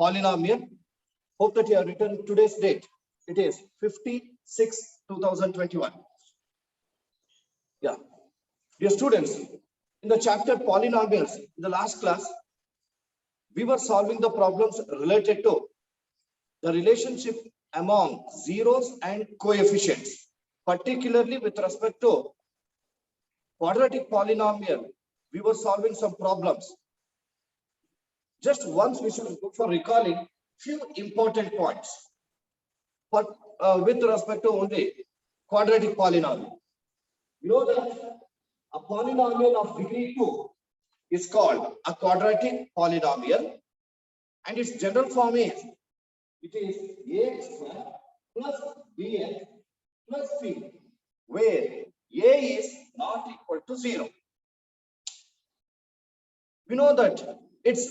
polynomial. Hope that you have written today's date. It is 56/2021. Yeah. Dear students, in the chapter polynomials, in the last class, we were solving the problems related to the relationship among zeros and coefficients, particularly with respect to quadratic polynomial. We were solving some problems. Just once we should look for recalling few important points, but with respect to only quadratic polynomial. You know that a polynomial of degree 2 is called a quadratic polynomial, and its general form is ax square plus bx plus c, where a is not equal to 0. We know that it's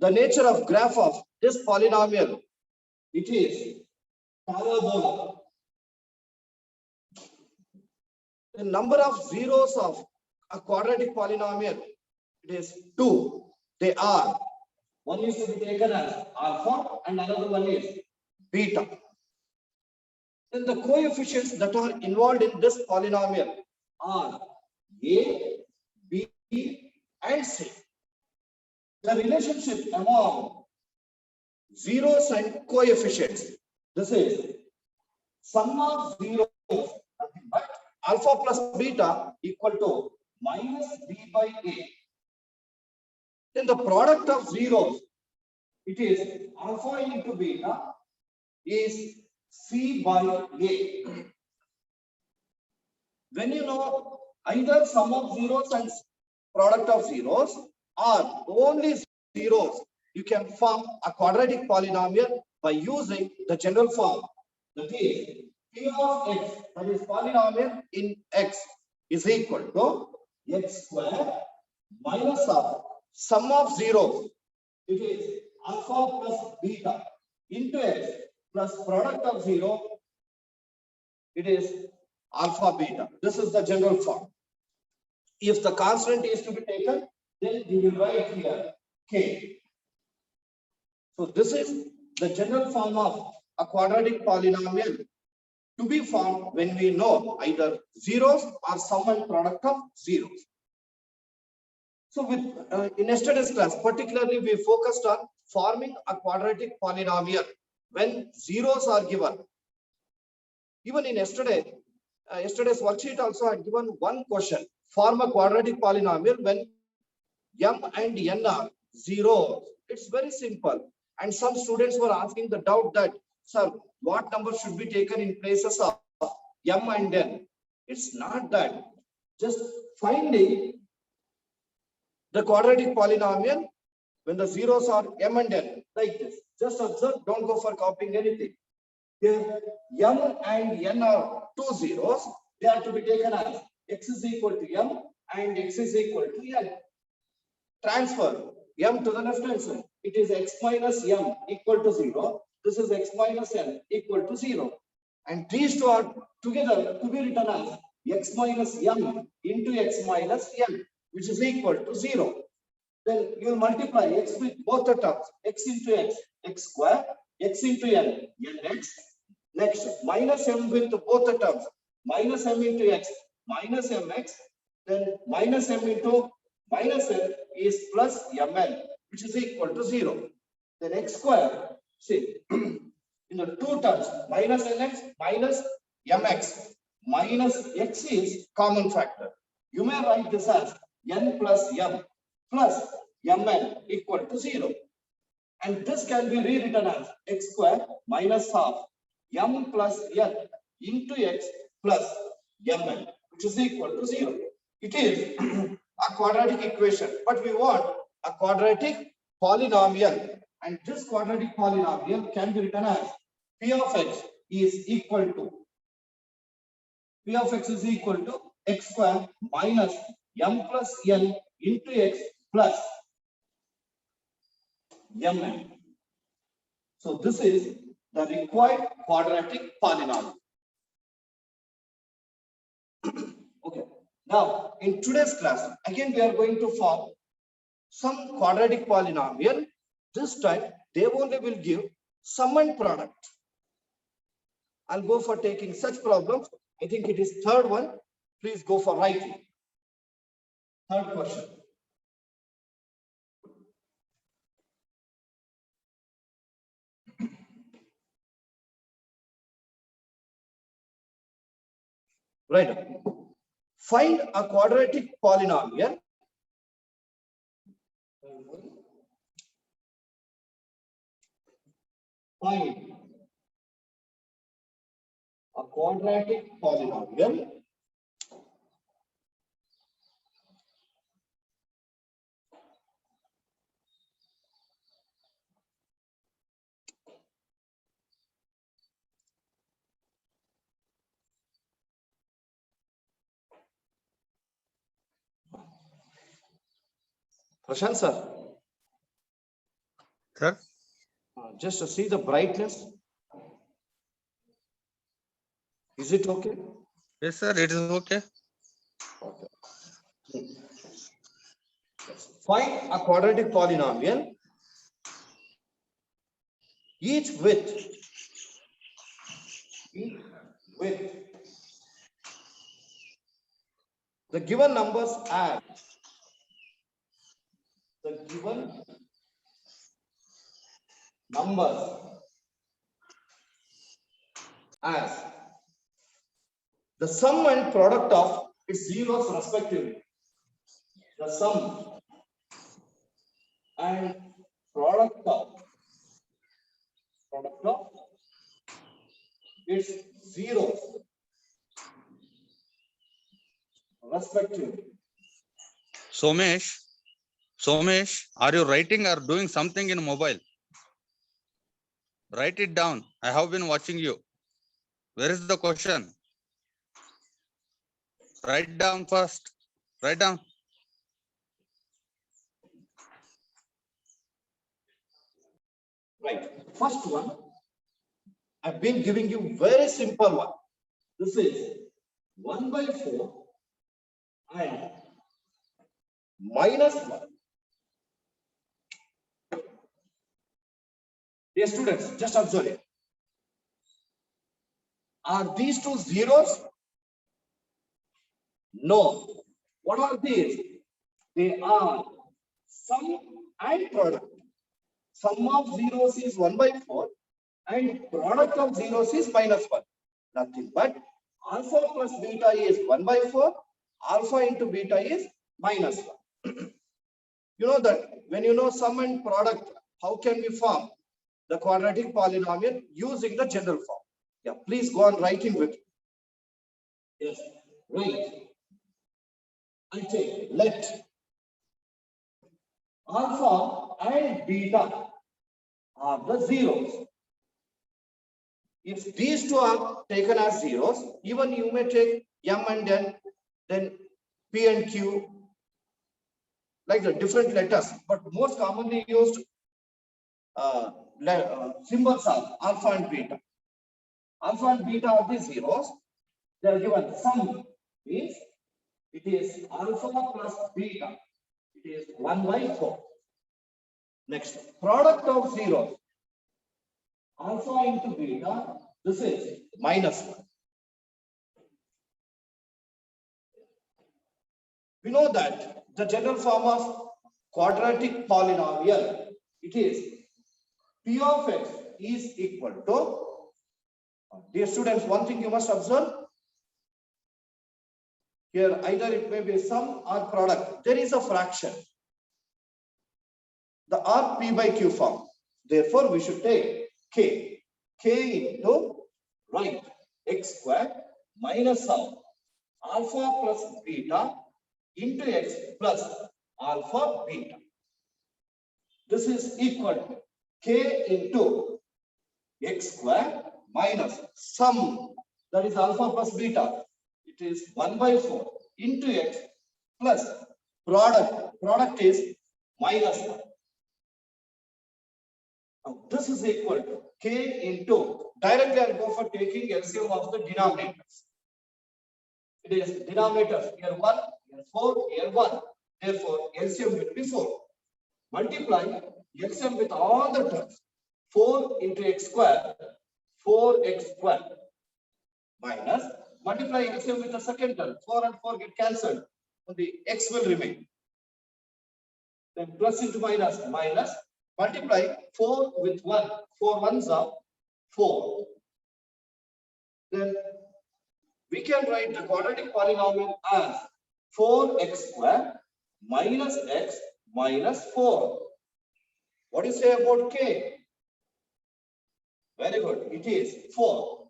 the nature of graph of this polynomial. It is parabola. The number of zeros of a quadratic polynomial, it is 2. They are, one is to be taken as alpha and another one is beta. Then the coefficients that are involved in this polynomial are a, b, and c. The relationship among zeros and coefficients, this is sum of zeros, nothing but alpha plus beta equal to minus b by a. Then the product of zeros, it is alpha into beta is c by a. When you know either sum of zeros and product of zeros or only zeros, you can form a quadratic polynomial by using the general form. That is p of x, that is polynomial in x, is equal to x square minus of sum of zeros, it is alpha plus beta into x plus product of 0, it is alpha beta. This is the general form. If the constant is to be taken, then we will write here k. So this is the general form of a quadratic polynomial to be formed when we know either zeros or sum and product of zeros. So with in yesterday's class, particularly we focused on forming a quadratic polynomial when zeros are given. Even in yesterday's worksheet also had given one question: form a quadratic polynomial when m and n are zeros. It's very simple. And some students were asking the doubt that, sir, what number should be taken in places of m and n? It's not that. Just finding the quadratic polynomial when the zeros are m and n, like this. Just observe, don't go for copying anything. Here, m and n are two zeros. They are to be taken as x is equal to m and x is equal to n. Transfer m to the left hand side. It is x minus m equal to 0. This is x minus n equal to 0. And these two are together to be written as x minus m into x minus n, which is equal to 0. Then you will multiply x with both the terms, x into x, x square, x into n, nx. Next, minus m with both the terms, minus m into x, minus mx. Then minus m into minus n is plus mn, which is equal to 0. Then x square, see, in the two terms, minus nx minus mx, minus x is common factor. You may write this as n plus m plus mn equal to 0. And this can be rewritten as x square minus half m plus n into x plus mn, which is equal to 0. It is a quadratic equation, but we want a quadratic polynomial, and this quadratic polynomial can be written as p of x is equal to x square minus m plus n into x plus mn. So this is the required quadratic polynomial. Okay. Now in today's class, again we are going to form some quadratic polynomial This time they only will give sum and product. I'll go for taking such problems. I think it is third one. Please go for writing. Third question. Right. Find a quadratic polynomial. Find a quadratic polynomial Prashant sir. Sir? Just to see the brightness. Is it okay? Yes, sir. It is okay. Okay. Find a quadratic polynomial, each with the given numbers as the given numbers as the sum and product of its zeros respectively. The sum and product of its zeros respectively. Somesh, are you writing or doing something in mobile? Write it down. I have been watching you. Where is the question? Write down first. Write down. Right. First one, I've been giving you very simple one. This is 1 by 4 and minus 1. Dear students, just observe it. Are these two zeros? No. What are these? They are sum and product. Sum of zeros is 1 by 4 and product of zeros is minus 1. Nothing but alpha plus beta is 1 by 4. Alpha into beta is minus 1. You know that when you know sum and product, how can we form the quadratic polynomial using the general form? Yeah, please go on writing with me. Yes, right. I take let alpha and beta are the zeros. If these two are taken as zeros, even you may take M and N, then P and Q, like the different letters, but most commonly used symbols are alpha and beta. Alpha and beta are the zeros. They are given sum means it is alpha plus beta. It is 1 by 4. Next, product of zeros. Alpha into beta, this is minus 1. We know that the general form of quadratic polynomial, it is P of x is equal to, dear students, one thing you must observe. Here either it may be sum or product. There is a fraction. The R P by Q form. Therefore, we should take K. K into right x square minus sum alpha plus beta into x plus alpha beta. This is equal to K into x square minus sum, that is alpha plus beta. It is 1 by 4 into x plus product. Product is minus 1. Now this is equal to K into, directly I'll go for taking LCM of the denominators. It is denominators here 1, here 4, here 1. Therefore, LCM will be 4. Multiply LCM with all the terms. 4 into x square, 4x square minus multiply LCM with the second term. 4 and 4 get cancelled. Only x will remain. Then plus into minus, minus multiply 4 with 1. 4 ones are 4. Then we can write the quadratic polynomial as 4x square minus x minus 4. What do you say about k? Very good. It is 4.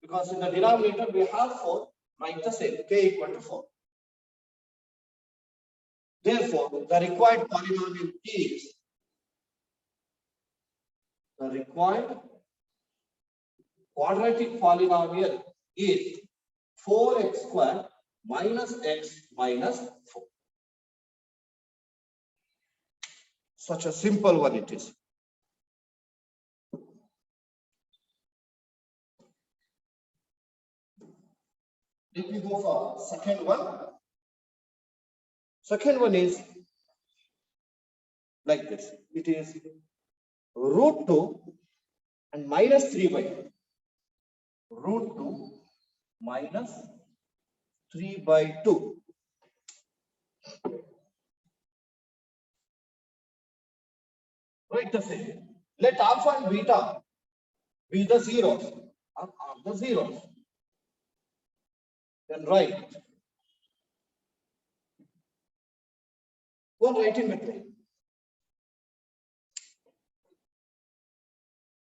Because in the denominator we have 4, write the same, k equal to 4. Therefore, the required polynomial is the required quadratic polynomial is 4x square minus x minus 4. Such a simple one it is. Let me go for second one. Second one is like this. It is root 2 and minus 3 by 2. Root 2 minus 3 by 2. Write the same. Let alpha and beta be the zeros. Are the zeros. Then write. Go right in between.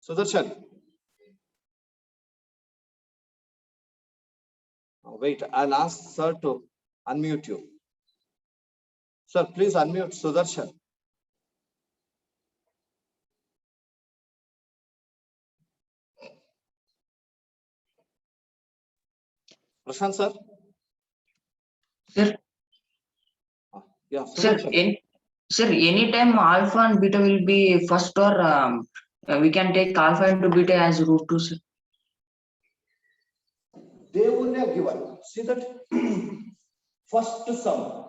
Sudarshan. Oh, wait, I'll ask sir to unmute you. Sir, please unmute Sudarshan. Prashant sir. Sir, Yeah, sir, Sudarshan. sir, anytime alpha and beta will be first, or we can take alpha into beta as root 2, sir. They would have given. See that first sum,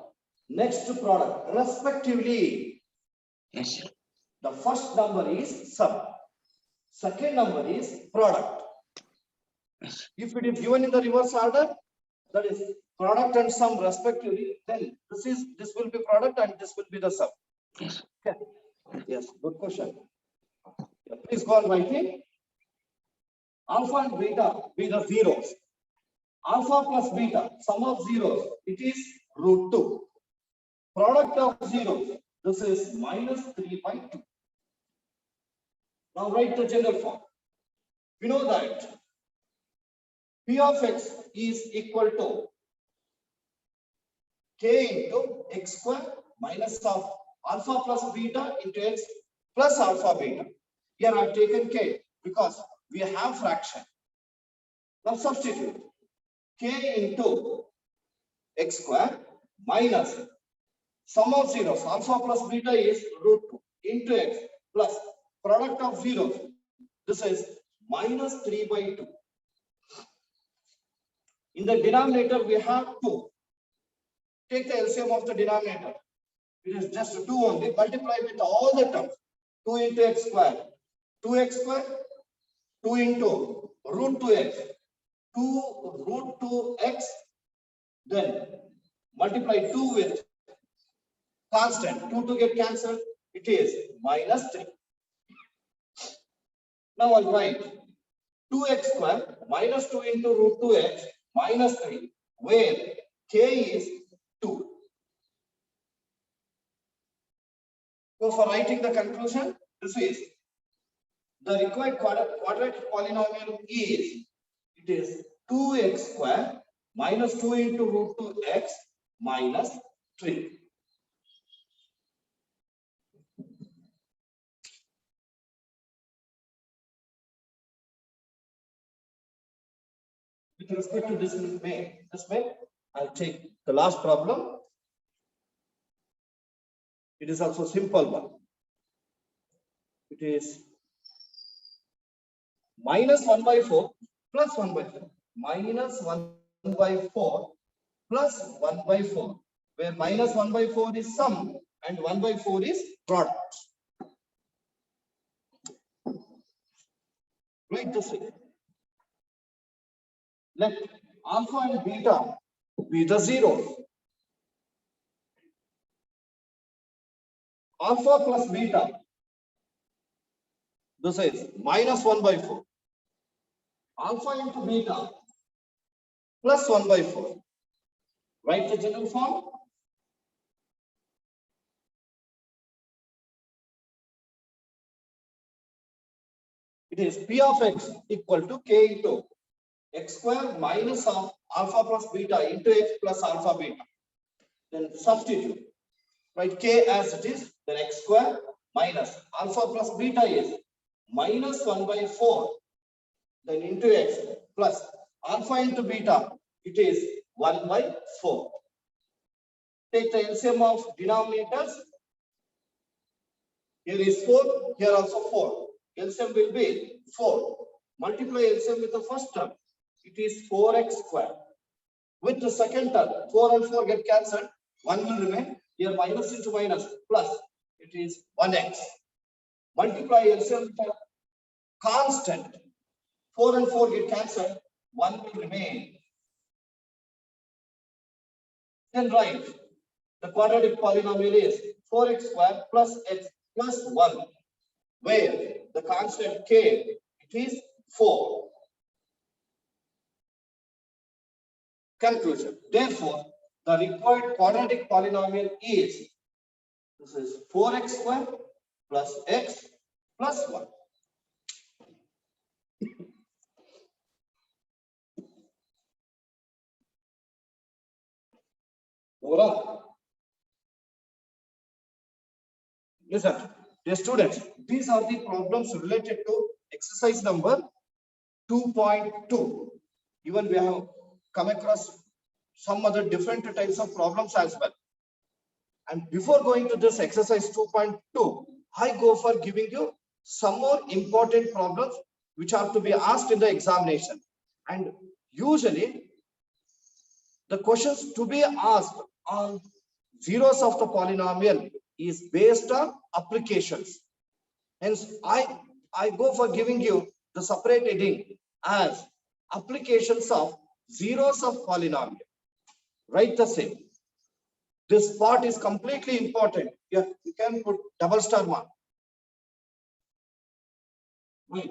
next product, respectively. Yes, sir. The first number is sum. Second number is product. Yes. If it is given in the reverse order, that is product and sum respectively, then this will be product and this will be the sum. Yes. Okay. Yes, good question. Yeah, please go on writing. Alpha and beta be the zeros. Alpha plus beta, sum of zeros, it is root 2. Product of zeros, this is minus 3 by 2. Now write the general form. We know that P of x is equal to k into x square minus of alpha plus beta into x plus alpha beta. Here I have taken k because we have fraction. Now substitute k into x square minus sum of zeros, alpha plus beta is root 2 into x plus product of zeros. This is minus 3 by 2. In the denominator, we have 2. Take the LCM of the denominator. It is just 2 only. Multiply with all the terms. 2 into x square. 2x square. 2 into root 2x. 2 root 2x. Then multiply 2 with constant. 2 to get cancelled. It is minus 3. Now I'll write 2x square minus 2 into root 2x minus 3, where k is 2. So for writing the conclusion, this is the required quadratic polynomial is, it is 2x square minus 2 into root 2x minus 3. With respect to this way, I'll take the last problem. It is also simple one. It is minus 1 by 4 plus 1 by 4. Minus 1 by 4 plus 1 by 4. Where minus 1 by 4 is sum and 1 by 4 is product. Write this way. Let alpha and beta be the zeros. Alpha plus beta. This is minus 1 by 4. Alpha into beta plus 1 by 4. Write the general form. It is P of x equal to k into x square minus of alpha plus beta into x plus alpha beta. Then substitute. Write k as it is, then x square minus alpha plus beta is minus 1 by 4. Then into x plus alpha into beta, it is 1 by 4. Take the LCM of denominators. Here is 4, here also 4. LCM will be 4. Multiply LCM with the first term. It is 4x square. With the second term, 4 and 4 get cancelled. 1 will remain. Here minus into minus plus. It is 1x. Multiply LCM with a constant. 4 and 4 get cancelled. 1 will remain. Then write the quadratic polynomial is 4x square plus x plus 1, where the constant k, it is 4. Conclusion. Therefore, the required quadratic polynomial is, this is 4x square plus x plus 1. Overall. Listen, dear students, these are the problems related to exercise number 2.2. Even we have come across some other different types of problems as well. And before going to this exercise 2.2, I go for giving you some more important problems which are to be asked in the examination. And usually, the questions to be asked on zeros of the polynomial is based on applications. Hence, I go for giving you the separate heading as applications of zeros of polynomial. Write the same. This part is completely important. You can put double star mark. Wait.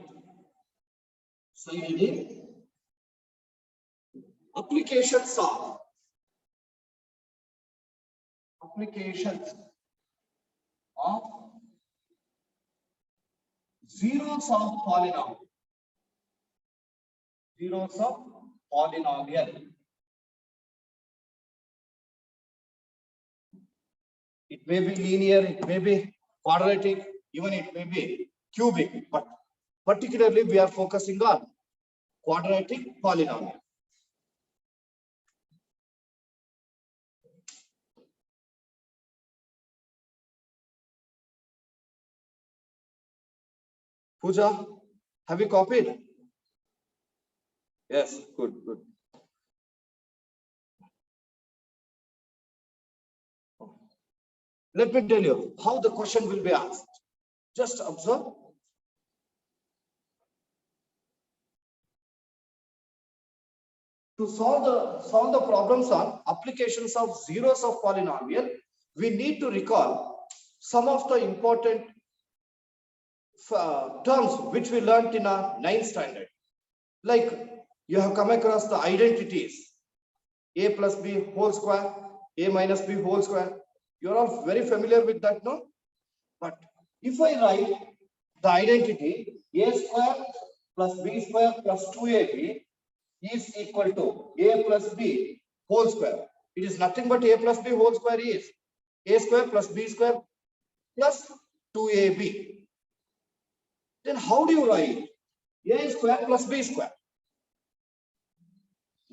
So heading applications of zeros of polynomial. Zeros of polynomial. It may be linear, it may be quadratic, even it may be cubic, but particularly we are focusing on quadratic polynomial. Pooja, have you copied? Yes, good, good. Let me tell you how the question will be asked. Just observe. To solve the problems on applications of zeros of polynomial, we need to recall some of the important terms which we learnt in our 9th standard. Like you have come across the identities, a plus b whole square, a minus b whole square. You are all very familiar with that, no? But if I write the identity a square plus b square plus 2ab is equal to a plus b whole square. It is nothing but a plus b whole square is a square plus b square plus 2ab. Then how do you write a square plus b square?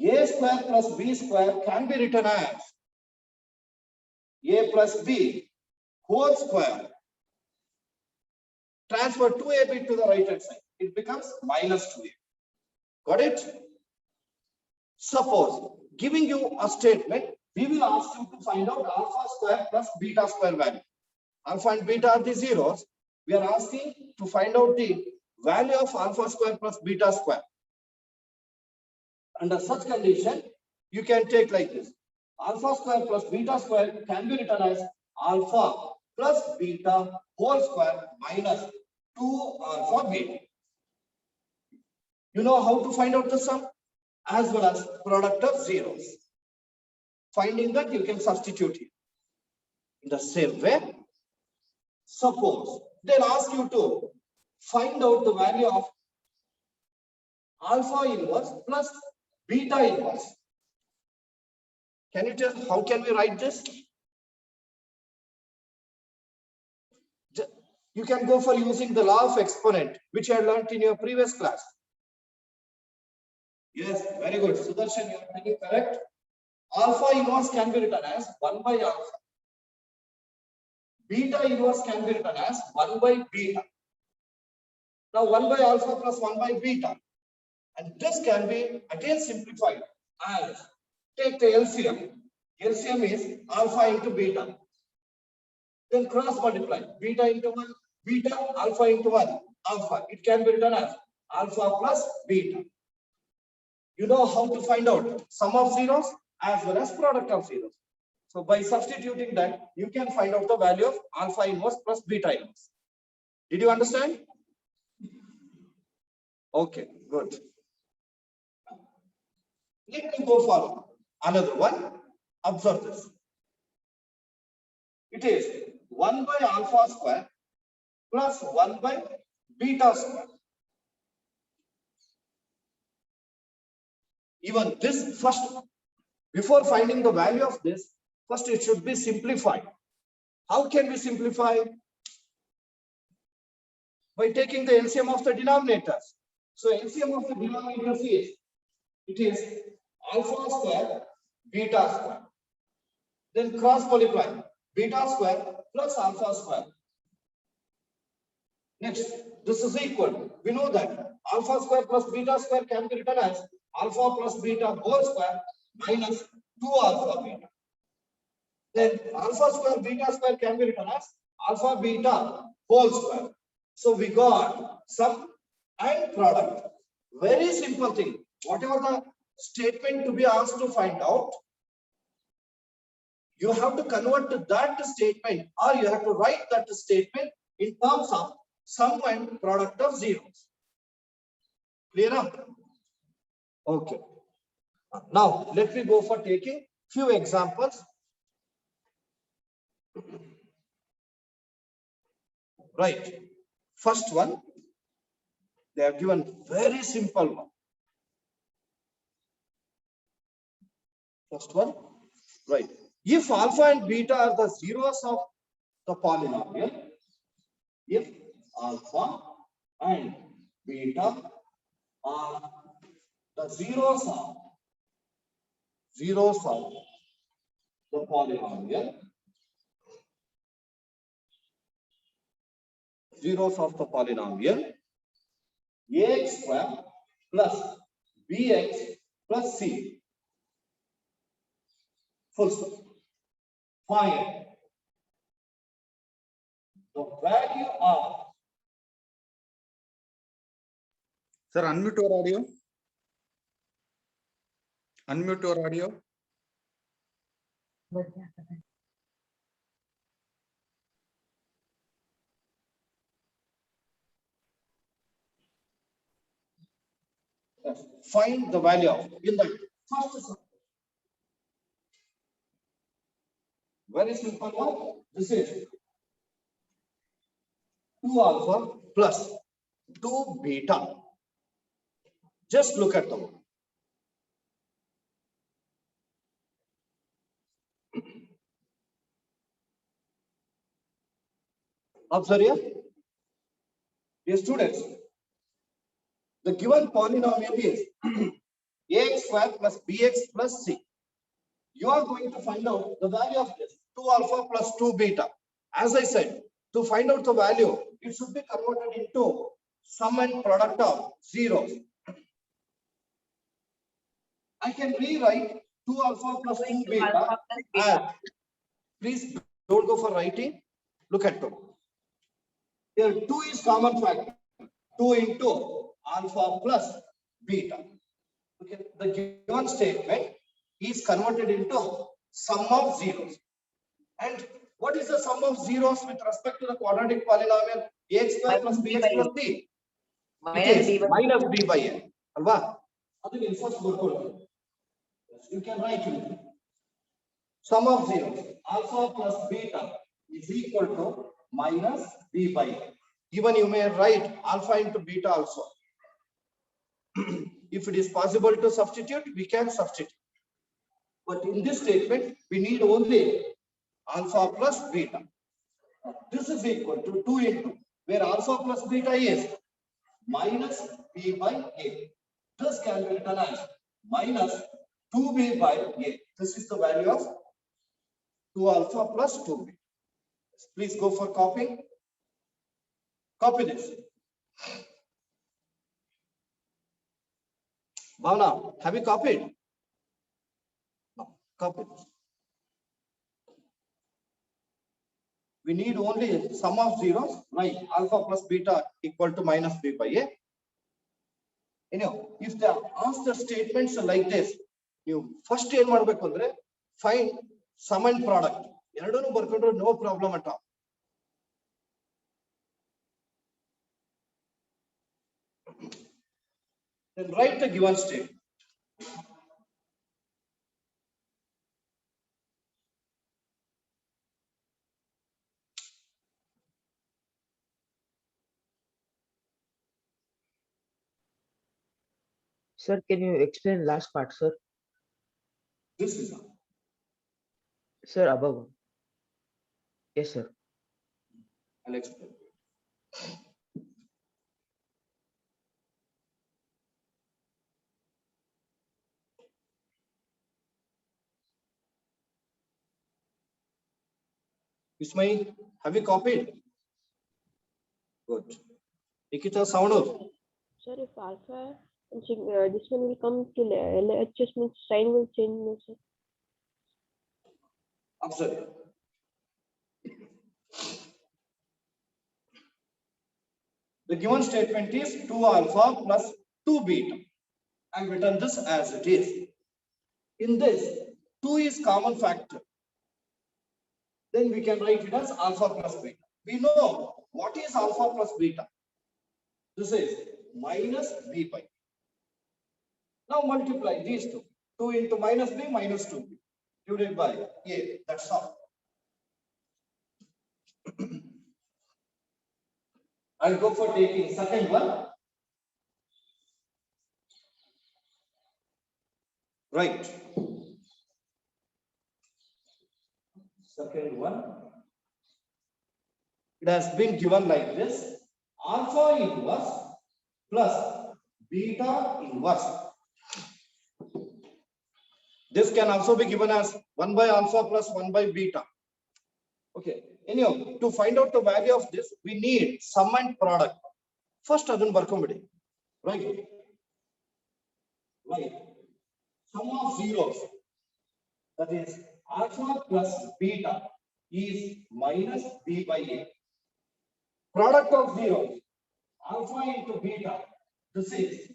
A square plus b square can be written as a plus b whole square. Transfer 2ab to the right hand side. It becomes minus 2ab. Got it? Suppose giving you a statement, we will ask you to find out alpha square plus beta square value. Alpha and beta are the zeros. We are asking to find out the value of alpha square plus beta square. Under such condition, you can take like this. Alpha square plus beta square can be written as alpha plus beta whole square minus 2 alpha beta. You know how to find out the sum as well as product of zeros. Finding that, you can substitute here. In the same way, suppose they'll ask you to find out the value of alpha inverse plus beta inverse. Can you tell how can we write this? You can go for using the law of exponent, which I learned in your previous class. Yes, very good. Sudarshan, you are thinking correct. Alpha inverse can be written as 1 by alpha. Beta inverse can be written as 1 by beta. Now 1 by alpha plus 1 by beta. And this can be again simplified as take the LCM. LCM is alpha into beta. Then cross multiply beta into 1, beta, alpha into 1, alpha. It can be written as alpha plus beta. You know how to find out sum of zeros as well as product of zeros. So by substituting that, you can find out the value of alpha inverse plus beta inverse. Did you understand? Okay, good. Let me go for another one. Observe this. It is 1 by alpha square plus 1 by beta square. Even this first, before finding the value of this, first it should be simplified. How can we simplify? By taking the LCM of the denominators. So LCM of the denominators is, it is alpha square, beta square. Then cross multiply beta square plus alpha square. Next, this is equal. We know that alpha square plus beta square can be written as alpha plus beta whole square minus 2 alpha beta. Then alpha square beta square can be written as alpha beta whole square. So we got sum and product. Very simple thing. Whatever the statement to be asked to find out, you have to convert to that statement, or you have to write that statement in terms of sum and product of zeros. Clear up? Okay. Now let me go for taking few examples. Right. First one, they have given very simple one. First one, right. If alpha and beta are the zeros of the polynomial, if alpha and beta are the zeros of the polynomial, ax square plus bx plus c, full stop. Find the value of. Sir, unmute your audio. Unmute your audio. Find the value of in the first. Very simple one. This is 2 alpha plus 2 beta. Just look at the one. Observe here. Dear students, the given polynomial is ax square plus bx plus c. You are going to find out the value of this 2 alpha plus 2 beta. As I said, to find out the value, it should be converted into sum and product of zeros. I can rewrite 2 alpha plus 2 beta. And please don't go for writing. Look at 2. Here 2 is common factor. 2 into alpha plus beta. Okay, the given statement is converted into sum of zeros. And what is the sum of zeros with respect to the quadratic polynomial ax square plus bx plus c? It is minus b by a. Alva? You can write it. Sum of zeros, alpha plus beta is equal to minus b by a. Even you may write alpha into beta also. If it is possible to substitute, we can substitute. But in this statement, we need only alpha plus beta. This is equal to 2 into, where alpha plus beta is minus b by a. This can be written as minus 2b by a. This is the value of 2 alpha plus 2b. Please go for copying. Copy this. Bhavna, have you copied? No, copy this. We need only sum of zeros, like alpha plus beta equal to minus b by a. You know, if they ask the statements like this, you first find sum and product. No problem at all. Then write the given statement. Sir, can you explain last part, sir? This is Sir, above one. Yes, sir. I'll explain. Ismail, have you copied? Good. Nikita, sound off. Sir, if alpha and sigma, this one will come to LHS means sign will change, no, sir. Observe. The given statement is 2 alpha plus 2 beta. I've written this as it is. In this, 2 is common factor. Then we can write it as alpha plus beta. We know what is alpha plus beta. This is minus b by. Now multiply these two. 2 into minus b minus 2b divided by a. That's all. I'll go for taking second one. Right. Second one. It has been given like this. Alpha inverse plus beta inverse. This can also be given as 1 by alpha plus 1 by beta. Okay. Anyhow, to find out the value of this, we need sum and product. First, adun barkombidi. Right. Right. Sum of zeros. That is alpha plus beta is minus b by a. Product of zeros. Alpha into beta. This is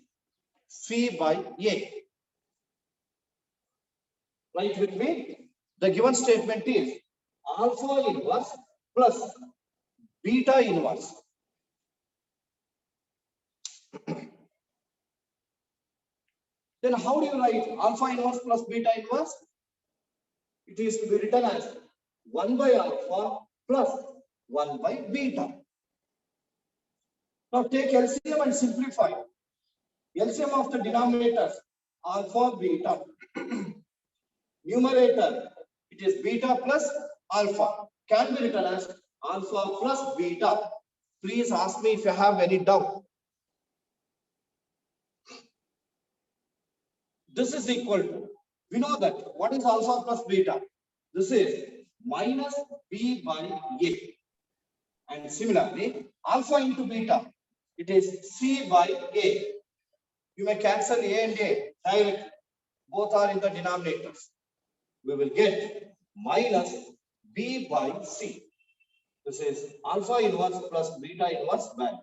c by a. Right with me? The given statement is alpha inverse plus beta inverse. Then how do you write alpha inverse plus beta inverse? It is to be written as 1 by alpha plus 1 by beta. Now take LCM and simplify. LCM of the denominators, alpha, beta. Numerator, it is beta plus alpha. Can be written as alpha plus beta. Please ask me if you have any doubt. This is equal to, we know that what is alpha plus beta? This is minus b by a. And similarly, alpha into beta, it is c by a. You may cancel a and a directly. Both are in the denominators. We will get minus b by c. This is alpha inverse plus beta inverse value.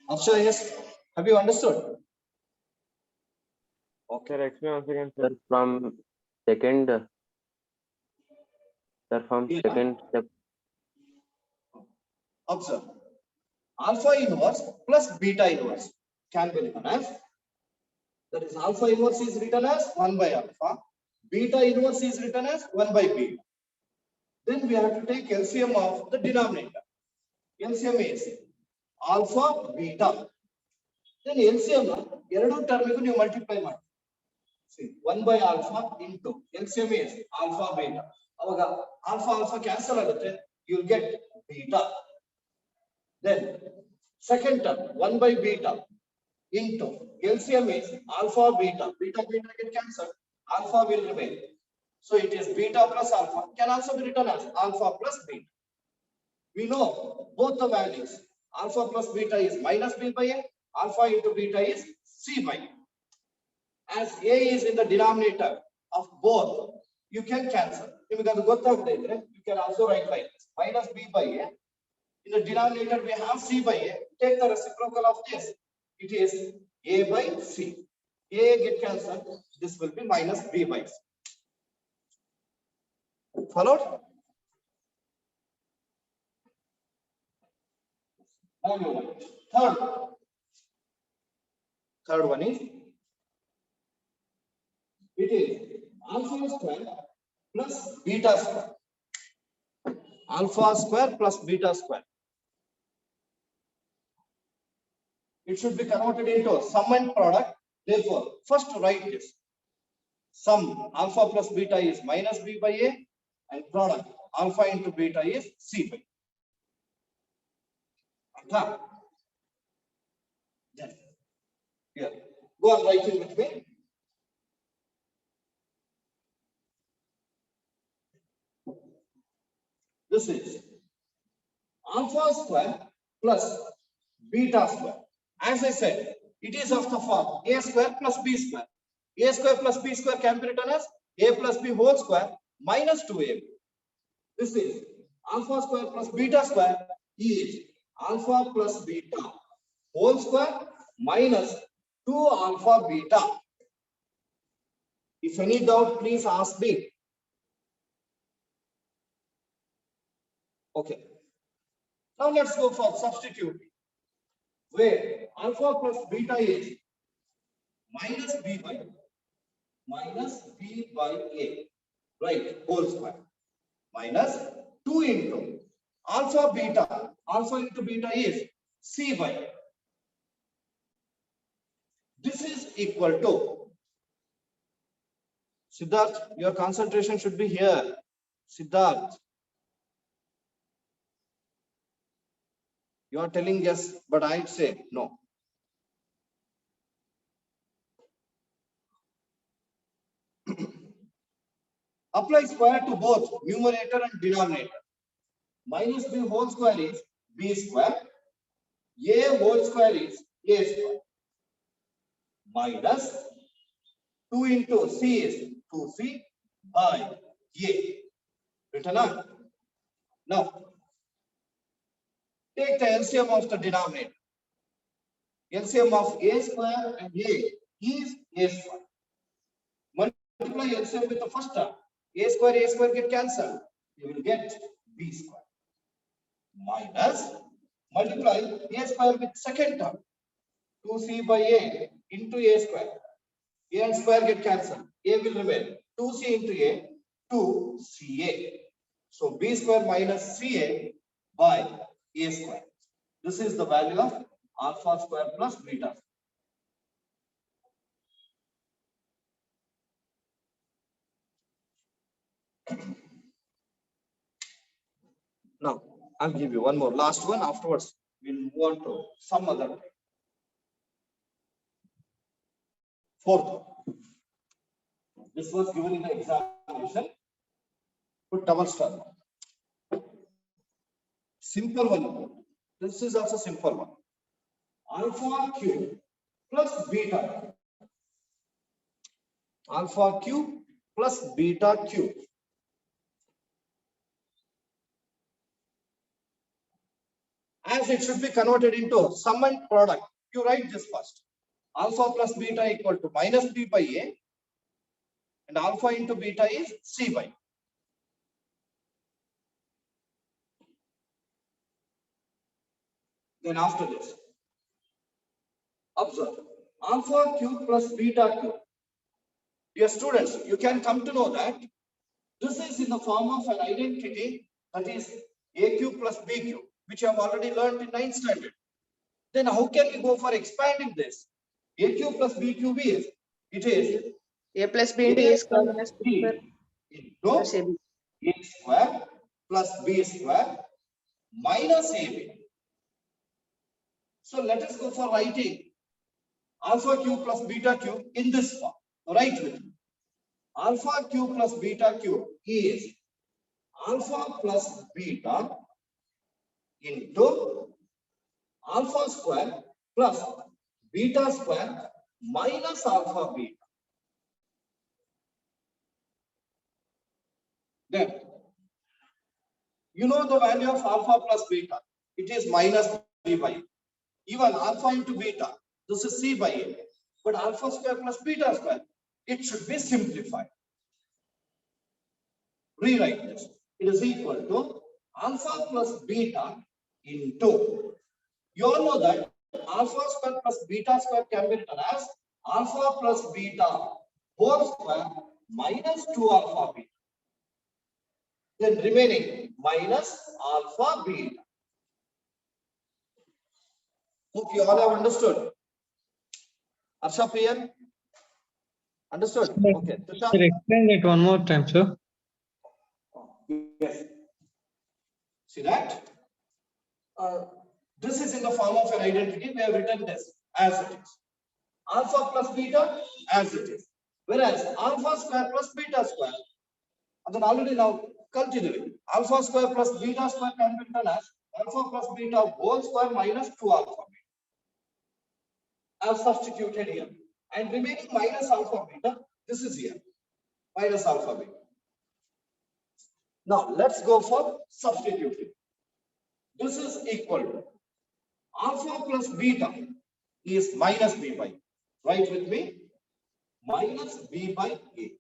Akshay, yes. Have you understood? Okay. Sir, explain once again, sir, from second, sir, from Yeah. second step. Observe. Alpha inverse plus beta inverse can be written as, that is alpha inverse is written as 1 by alpha, beta inverse is written as 1 by beta. Then we have to take LCM of the denominator. LCM is alpha beta. Then LCM ಎರಡು ಟರ್ಮಿಗೂ ನೀವು multiply ಮಾಡಿ. See, 1 by alpha into LCM is alpha beta. ಅವಾಗ alpha alpha cancel ಆಗುತ್ತೆ. You will get beta. Then second term 1 by beta into LCM is alpha beta. Beta beta get cancelled. Alpha will remain. So it is beta plus alpha. Can also be written as alpha plus beta. We know both the values. Alpha plus beta is minus b by a. Alpha into beta is c by a. As a is in the denominator of both, you can cancel. You can also write like this: minus b by a. In the denominator, we have c by a. Take the reciprocal of this. It is a by c. A get cancelled. This will be minus b by c. Followed? Third one is, it is alpha square plus beta square. Alpha square plus beta square. It should be converted into sum and product. Therefore, first write this. Sum alpha plus beta is minus b by a, and product alpha into beta is c by a. Then, here, go on writing with me. This is alpha square plus beta square. As I said, it is of the form a square plus b square. A square plus b square can be written as a plus b whole square minus 2ab. This is alpha square plus beta square is alpha plus beta whole square minus 2 alpha beta. If any doubt, please ask me. Okay. Now let's go for substituting, where alpha plus beta is minus b by a, right, whole square, minus 2 into alpha beta. Alpha into beta is c by a. This is equal to, Siddharth, your concentration should be here. Siddharth, you are telling yes, but I'd say no. Apply square to both numerator and denominator. Minus b whole square is b square. A whole square is a square. Minus 2 into c is 2c by a. Written out. Now, take the LCM of the denominator. LCM of a square and a is a square. Multiply LCM with the first term. A square get cancelled. You will get b square. Minus, multiply a square with second term. 2c by a into a square. A and square get cancelled. A will remain 2c into a, 2ca. So b square minus ca by a square. This is the value of alpha square plus beta. Now, I'll give you one more last one. Afterwards, we'll move on to some other. Fourth, this was given in the examination. Put double star. Simple one. This is also simple one. Alpha cube plus beta. Alpha cube plus beta cube. as it should be converted into sum and product, you write this first. Alpha plus beta equal to minus b by a, and alpha into beta is c by. Then after this, observe alpha cube plus beta cube. Dear students, you can come to know that this is in the form of an identity, that is a cube plus b cube, which you have already learned in 9th standard. Then how can we go for expanding this? A cube plus b cube is, it is A plus B into A square minus B square plus into AB. a square plus b square minus ab. So let us go for writing alpha cube plus beta cube in this form. Write with me. Alpha cube plus beta cube is alpha plus beta into alpha square plus beta square minus alpha beta. Then, you know the value of alpha plus beta. It is minus b by a. Even alpha into beta, this is c by a. But alpha square plus beta square, it should be simplified. Rewrite this. It is equal to alpha plus beta into. You all know that alpha square plus beta square can be written as alpha plus beta whole square minus 2 alpha beta. Then remaining minus alpha beta. Hope you all have understood. Arsha Priyan? Understood? Okay. Sir, explain it one more time, sir. Yes. See that? This is in the form of an identity. We have written this as it is. Alpha plus beta as it is. Whereas alpha square plus beta square, and then already now continuing. Alpha square plus beta square can be written as alpha plus beta whole square minus 2 alpha beta. I have substituted here. And remaining minus alpha beta, this is here. Minus alpha beta. Now let's go for substituting. This is equal to alpha plus beta is minus b by. Write with me. Minus b by a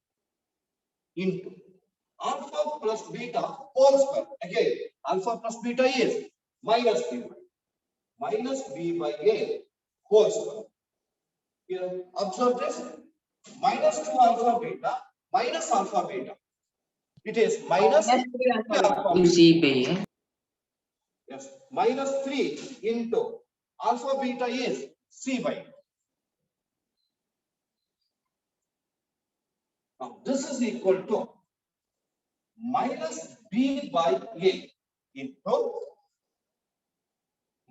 into alpha plus beta whole square. Again, alpha plus beta is minus b by a whole square. Here, observe this. Minus 2 alpha beta minus alpha beta. It is minus 3 alpha You beta. see by a. Yes, minus 3 into alpha beta is c by. Now this is equal to minus b by a into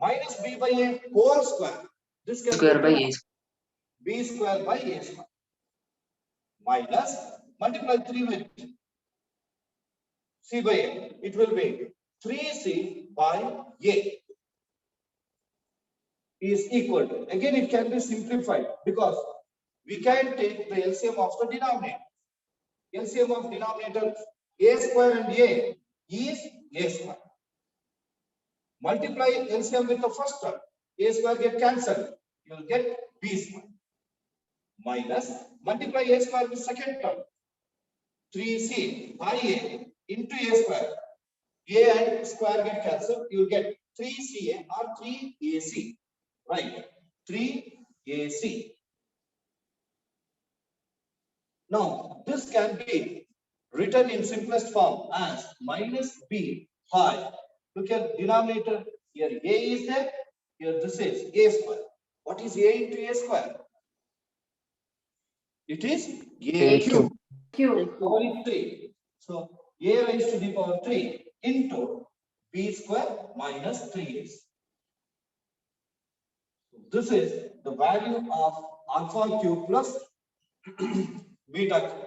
minus b by a whole square. This can Square by be a. b square by a square minus multiply 3 with c by a. It will be 3c by a is equal to. Again, it can be simplified because we can take the LCM of the denominator. LCM of denominator a square and a is a square. Multiply LCM with the first term. A square get cancelled. You will get b square. Minus multiply a square with second term. 3c by a into a square. A and square get cancelled. You will get 3ca or 3ac. Right. 3ac. Now, this can be written in simplest form as minus b by. Look at denominator. Here a is there. Here this is a square. What is a into a square? It is a cube. Power is 3. So a raised to the power 3 into b square minus 3a. This is the value of alpha cube plus beta cube.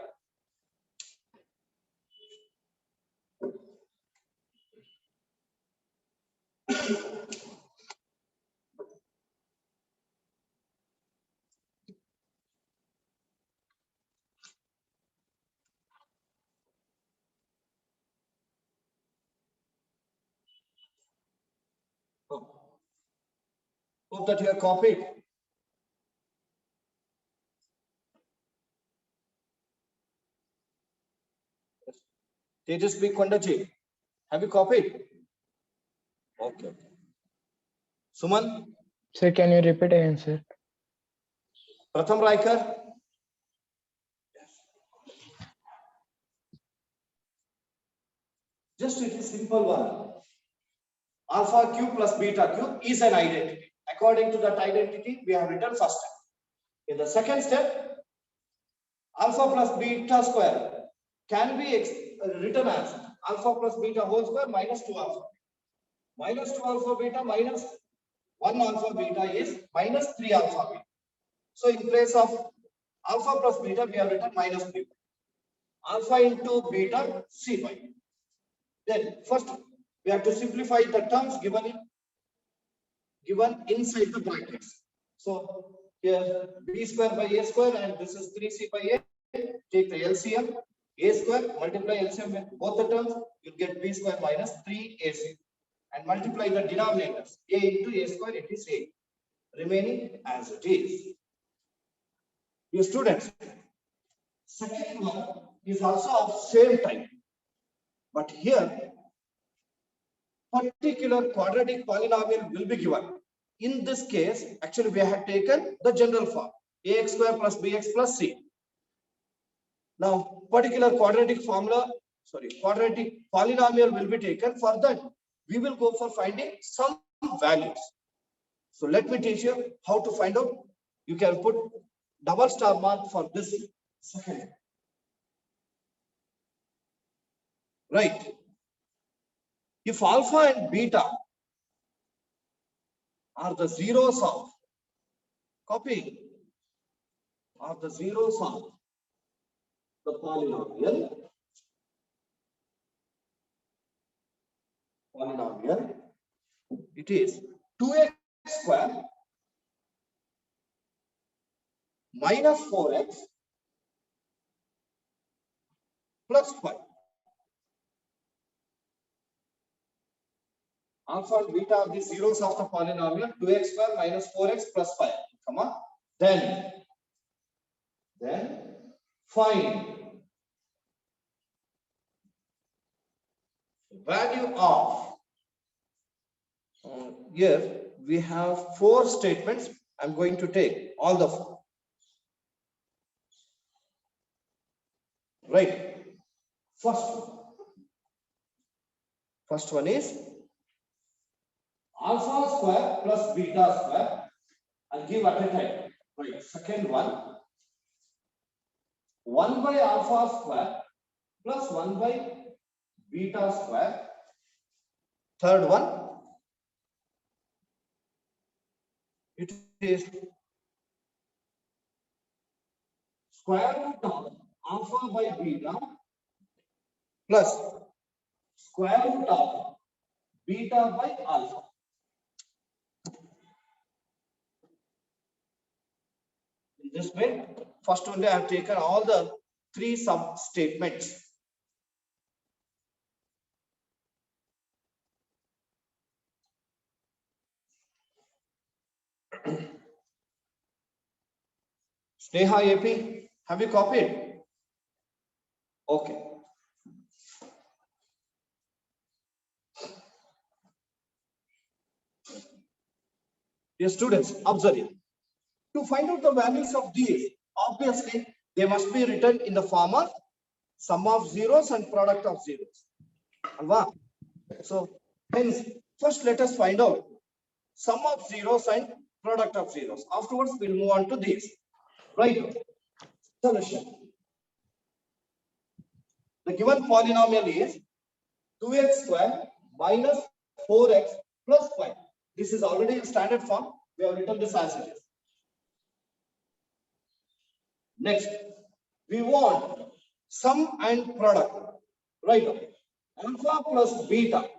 Hope that you have copied. Tejasvi Kondaji, have you copied? Okay. Suman, Sir, can you repeat again, sir? Pratham Raikar. Just it is simple one. Alpha cube plus beta cube is an identity. According to that identity, we have written first step. In the second step, alpha plus beta square can be written as alpha plus beta whole square minus 2 alpha. Minus 2 alpha beta minus 1 alpha beta is minus 3 alpha beta. So in place of alpha plus beta, we have written minus 3. Alpha into beta c by. Then first we have to simplify the terms given inside the brackets. So here b square by a square, and this is 3c by a. Take the LCM, a square, multiply LCM with both the terms, you'll get b square minus 3ac. And multiply the denominators, a into a square, it is a. Remaining as it is. Your students, second one is also of same type. But here, particular quadratic polynomial will be given. In this case, actually we have taken the general form, ax square plus bx plus c. Now, particular quadratic polynomial will be taken. For that, we will go for finding some values. So let me teach you how to find out. You can put double star mark for this second. Right. If alpha and beta are the zeros of, copy, are the zeros of the polynomial, it is 2x square minus 4x plus 5. Alpha and beta are the zeros of the polynomial 2x square minus 4x plus 5. Come on. Then find value of, here we have 4 statements. I'm going to take all the 4. Right. First one is alpha square plus beta square. I'll give at a time. Right. Second one, 1 by alpha square plus 1 by beta square. Third one, it is square root of alpha by beta plus square root of beta by alpha. In this way, first only I have taken all the 3 sub statements. Sneha AP, have you copied? Okay. Dear students, observe it. To find out the values of these, obviously they must be written in the form of sum of zeros and product of zeros. Alva? So hence, first let us find out sum of zeros and product of zeros. Afterwards, we'll move on to these. Right. Solution. The given polynomial is 2x square minus 4x plus 5. This is already in standard form. We have written this as it is. Next, we want sum and product. Right. Alpha plus beta.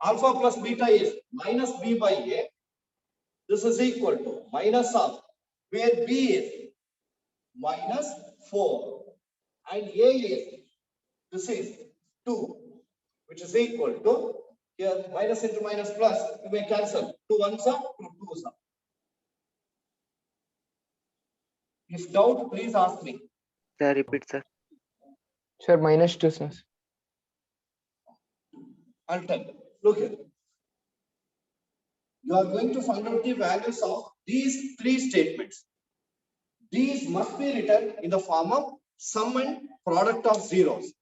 Alpha plus beta is minus b by a. This is equal to minus of, where b is minus 4 and a is, this is 2, which is equal to Here, minus into minus plus, you may cancel. 2 ones are, 2 twos are. If doubt, please ask me. Sir, repeat, sir. Sir, -2, sir. I'll tell you. Look here. You are going to find out the values of these three statements. These must be written in the form of sum and product of zeros.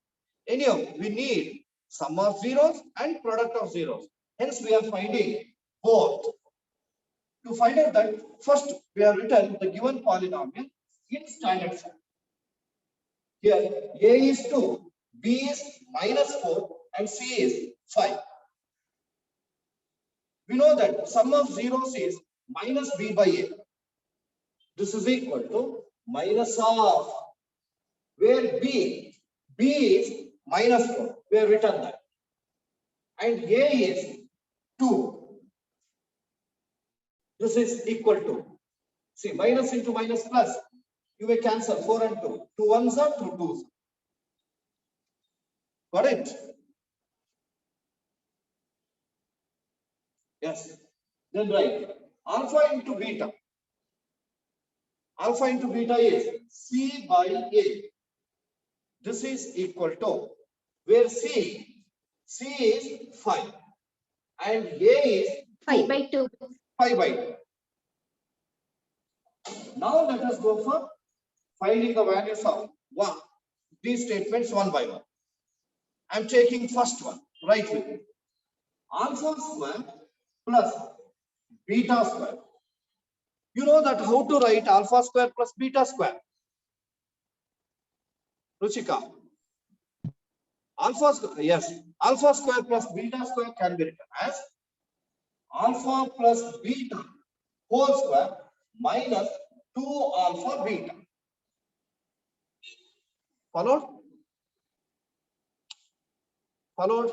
Anyhow, we need sum of zeros and product of zeros. Hence, we are finding both. To find out that, first we have written the given polynomial in standard form. Here, A is 2, B is -4, and C is 5. We know that sum of zeros is minus B by A. This is equal to minus of, where B is -4. We have written that. And A is 2. This is equal to, see, minus into minus plus. You may cancel 4 and 2. 2 ones are 2 twos. Got it? Yes. Then write alpha into beta. Alpha into beta is C by A. This is equal to, where C is 5 and A is 5 by 2. 5 by 2. Now let us go for finding the values of these statements one by one. I am taking first one, right with me. Alpha square plus beta square. You know that how to write alpha square plus beta square. Ruchika. Alpha square, yes. Alpha square plus beta square can be written as alpha plus beta whole square minus 2 alpha beta. Followed? Followed?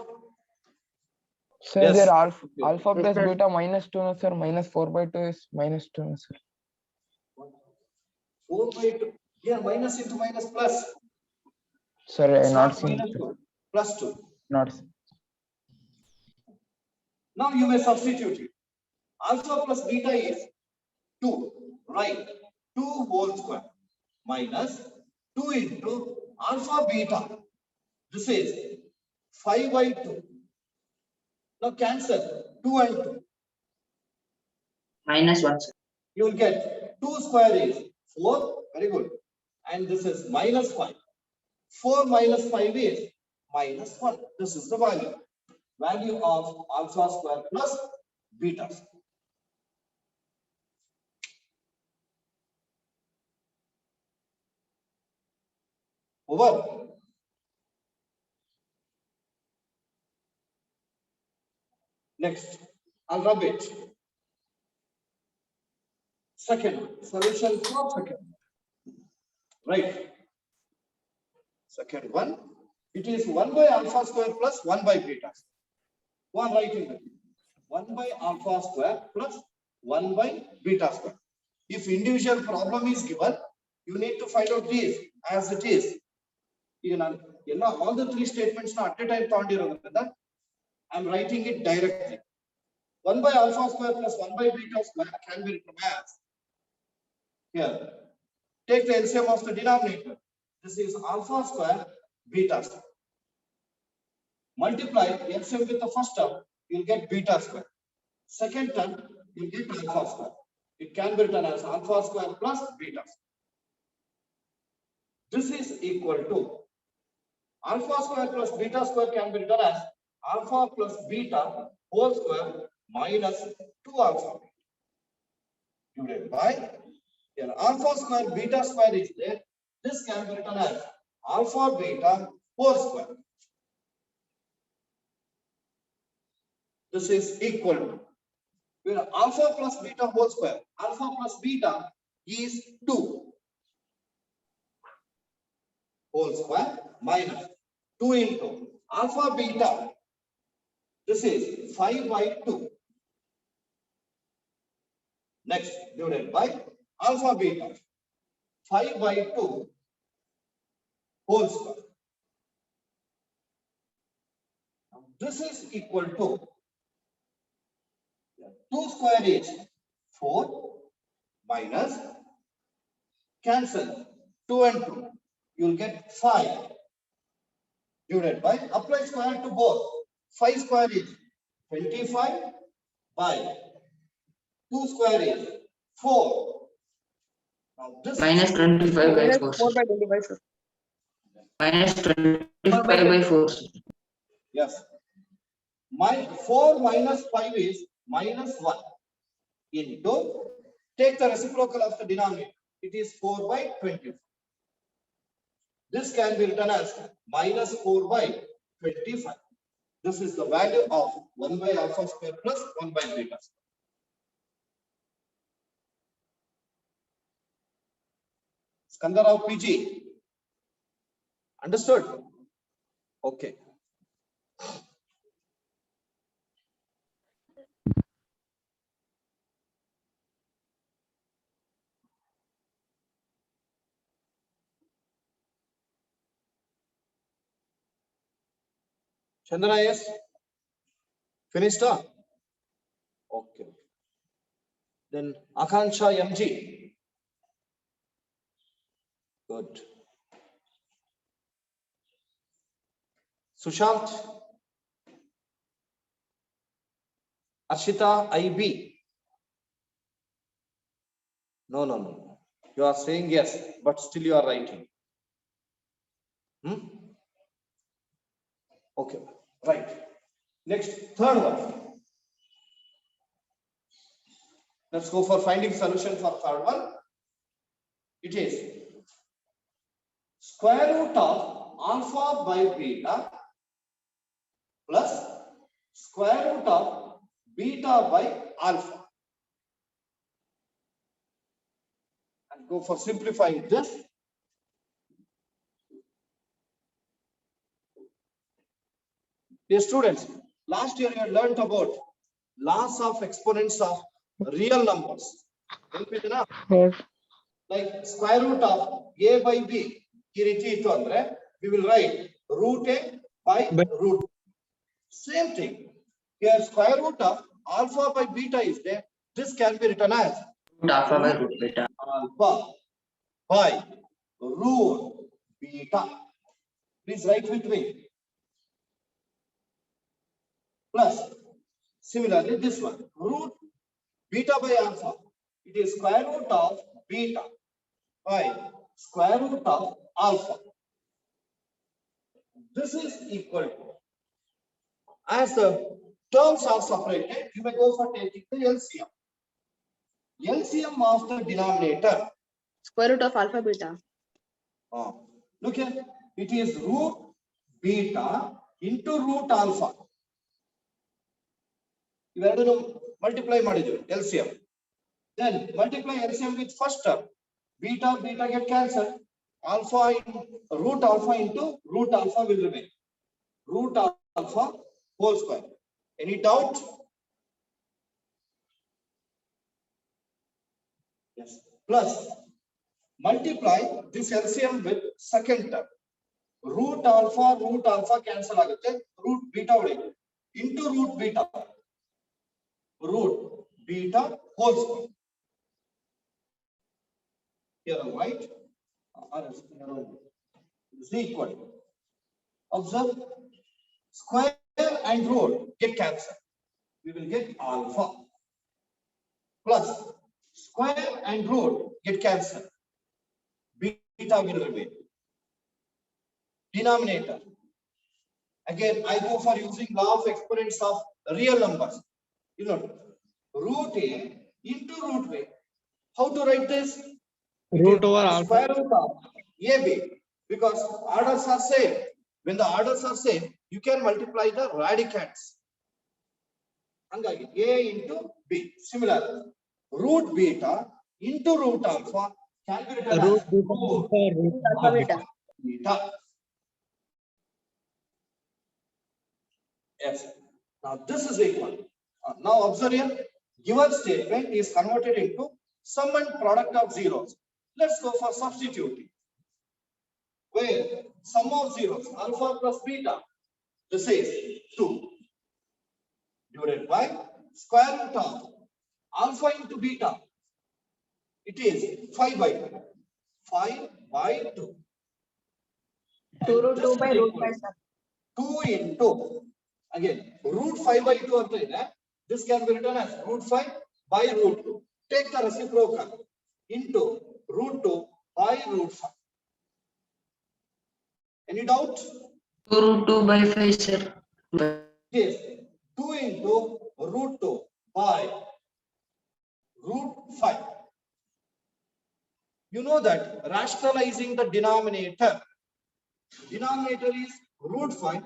Sir, Yes. there Okay. alpha plus sir. beta -2, no, sir. -4 by 2 is -2, no, sir. 4 by 2. Here minus into minus plus. Sir, It's not not seen. minus 2, plus 2. Not seen. Now you may substitute it. Alpha plus beta is 2, right? 2 whole square minus 2 into alpha beta. This is 5 by 2. Now cancel 2 and 2. -1, sir. You will get 2 square is 4. Very good. And this is -5. 4 minus 5 is -1. This is the value. Value of alpha square plus beta square. Over. Next, I'll rub it. Second, solution for second. Right. Second one, it is 1 by alpha square plus 1 by beta. One writing it. 1 by alpha square plus 1 by beta square. If individual problem is given, you need to find out this as it is. All the three statements at a time. I'm writing it directly. 1 by alpha square plus 1 by beta square can be written as, here, take the LCM of the denominator. This is alpha square beta square. Multiply LCM with the first term, you'll get beta square. Second term, you'll get alpha square. It can be written as alpha square plus beta square. This is equal to alpha square plus beta square can be written as alpha plus beta whole square minus 2 alpha divided by, here alpha square beta square is there. This can be written as alpha beta whole square. This is equal to, where alpha plus beta whole square, alpha plus beta is 2 whole square minus 2 into alpha beta. This is 5 by 2. Next, divided by alpha beta. 5 by 2 whole square. This is equal to 2 square is 4 minus cancel 2 and 2. You will get 5 divided by apply square to both. 5 square is 25 by 2 square is 4. Now this Minus 25 by Minus 4. 4 by 25, sir. Minus 25 by 4. yes. My 4 minus 5 is minus 1 into take the reciprocal of the denominator. It is 4 by 25. This can be written as minus 4 by 25. This is the value of 1 by alpha square plus 1 by beta square. Skandarao PG. Understood? Okay. Chandana, yes? Finished? Huh? Okay. Then Akansha MG. Good. Sushant. Arshita IB. No. You are saying yes, but still you are writing. Okay, right. Next, third one. Let's go for finding solution for third one. It is square root of alpha by beta plus square root of beta by alpha. And go for simplifying this. Dear students, last year you had learnt about laws of exponents of real numbers. Like square root of a by b. We will write root a by root. Same thing. Here square root of alpha by beta is there. This can be written as Root alpha by root beta. alpha by root beta. Please write with me. Plus, similarly, this one, root beta by alpha. It is square root of beta by square root of alpha. This is equal to, as the terms are separated, you may go for taking the LCM. LCM of the denominator. Square root of alpha beta. Look here, it is root beta into root alpha. You have to multiply LCM. Then multiply LCM with first term. Beta get cancelled. Alpha in root alpha into root alpha will remain. Root alpha whole square. Any doubt? Yes. Plus multiply this LCM with second term. Root alpha cancel agutte. Root beta into root beta. Root beta whole square. Here on right is equal. Observe, square and root get cancelled. We will get alpha plus square and root get cancelled. Beta will remain. Denominator. Again, I go for using law of exponents of real numbers. You know, root a into root b. How to write this? Root over alpha. Square root of AB, because orders are same. When the orders are same, you can multiply the radicands. A into B. Similarly, root beta into root alpha can be written Root as beta root alpha beta. beta. Yes. Now this is equal. Now observe here. Given statement is converted into sum and product of zeros. Let's go for substituting. Where sum of zeros, alpha plus beta, this is 2 divided by square root of alpha into beta, it is 5 by 2. 5 by 2. 2 root 2 Just by root 5, sir. 2 into, again, root 5 by 2 ಅಂತ ಇದೆ. This can be written as root 5 by root 2. Take the reciprocal into root 2 by root 5. Any doubt? 2 root 2 by 5, sir. Yes, 2 into root 2 by root 5. You know that rationalizing the denominator is root 5.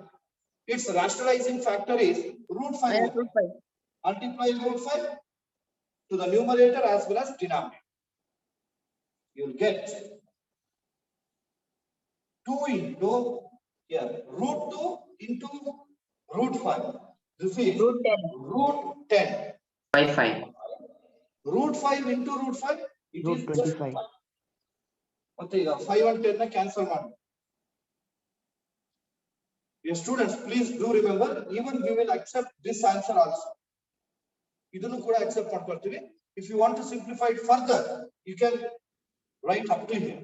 Its rationalizing factor is root 5. Minus root 5. Multiply root 5 to the numerator as well as denominator. You'll get 2 into here root 2 into root 5. This is Root 10. root 10. By 5. Root 5 into root 5, it Root is just 25. ಮತ್ತೆ ಈಗ 5 and 10 cancel ಮಾಡಿ. Your students, please do remember, even we will accept this answer also. ಇದನ್ನು ಕೂಡ accept ಮಾಡ್ಕೊಳ್ತೀವಿ. If you want to simplify it further, you can write up to here.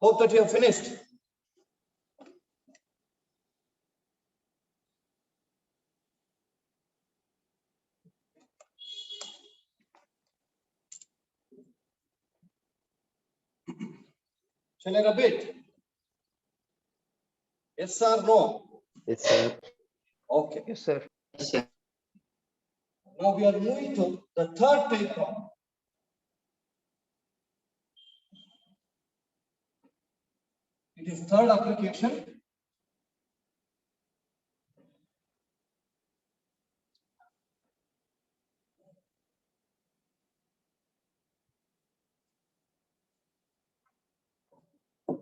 Hope that you have finished. Shall I repeat? Yes or no? Yes, sir. Okay. Yes, sir. Yes, sir. Now we are moving to the third type problem. It is third application.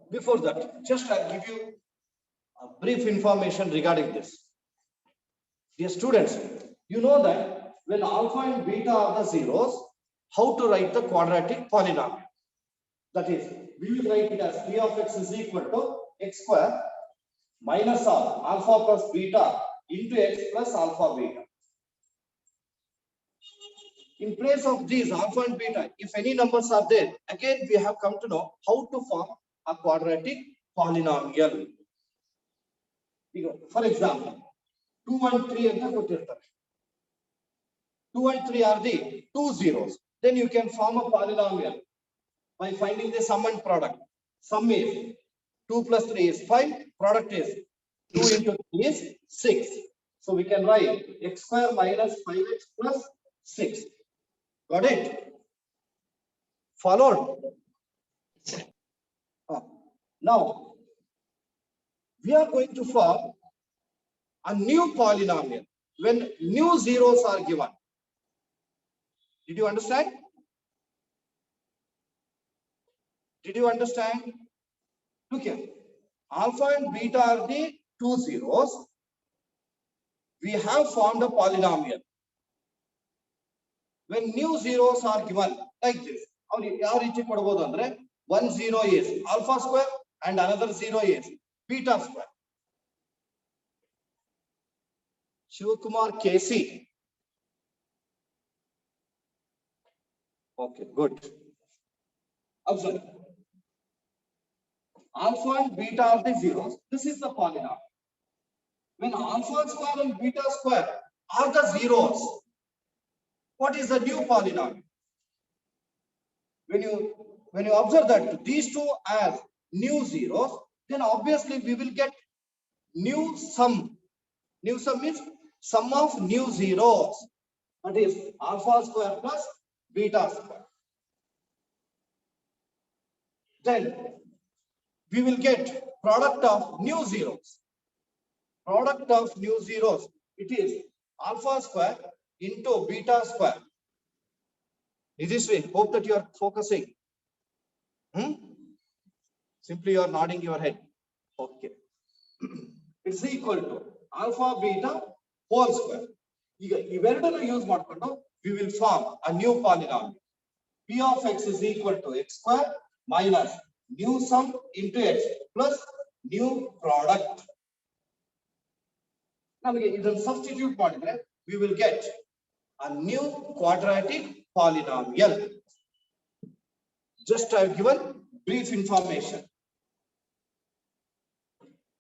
Before that, just I'll give you a brief information regarding this. Dear students, you know that when alpha and beta are the zeros, how to write the quadratic polynomial? That is, we will write it as p of x is equal to x square minus of alpha plus beta into x plus alpha beta. In place of these alpha and beta, if any numbers are there, again we have come to know how to form a quadratic polynomial. For example, 2 and 3 and 2 and 3 are the two zeros. Then you can form a polynomial by finding the sum and product. Sum is 2 plus 3 is 5, product is 2 into 3 is 6. So we can write x square minus 5x plus 6. Got it? Followed? Now, we are going to form a new polynomial when new zeros are given. Did you understand? Did you understand? Look here. Alpha and beta are the two zeros. We have formed a polynomial. When new zeros are given like this, one zero is alpha square and another zero is beta square. Shivakumar KC. Okay, good. Observe. Alpha and beta are the zeros. This is the polynomial. When alpha square and beta square are the zeros, what is the new polynomial? When you observe that these two as new zeros, then obviously we will get new sum. New sum means sum of new zeros. That is alpha square plus beta square. Then we will get product of new zeros. Product of new zeros. It is alpha square into beta square. In this way, hope that you are focusing. Simply you are nodding your head. Okay. It's equal to alpha beta whole square. ಈಗ ಇವೆರಡನ್ನು use ಮಾಡಿಕೊಂಡು we will form a new polynomial. P of x is equal to x square minus new sum into x plus new product. ನಮಗೆ ಇದನ್ನು substitute ಮಾಡಿದ್ರೆ we will get a new quadratic polynomial. Just I have given brief information.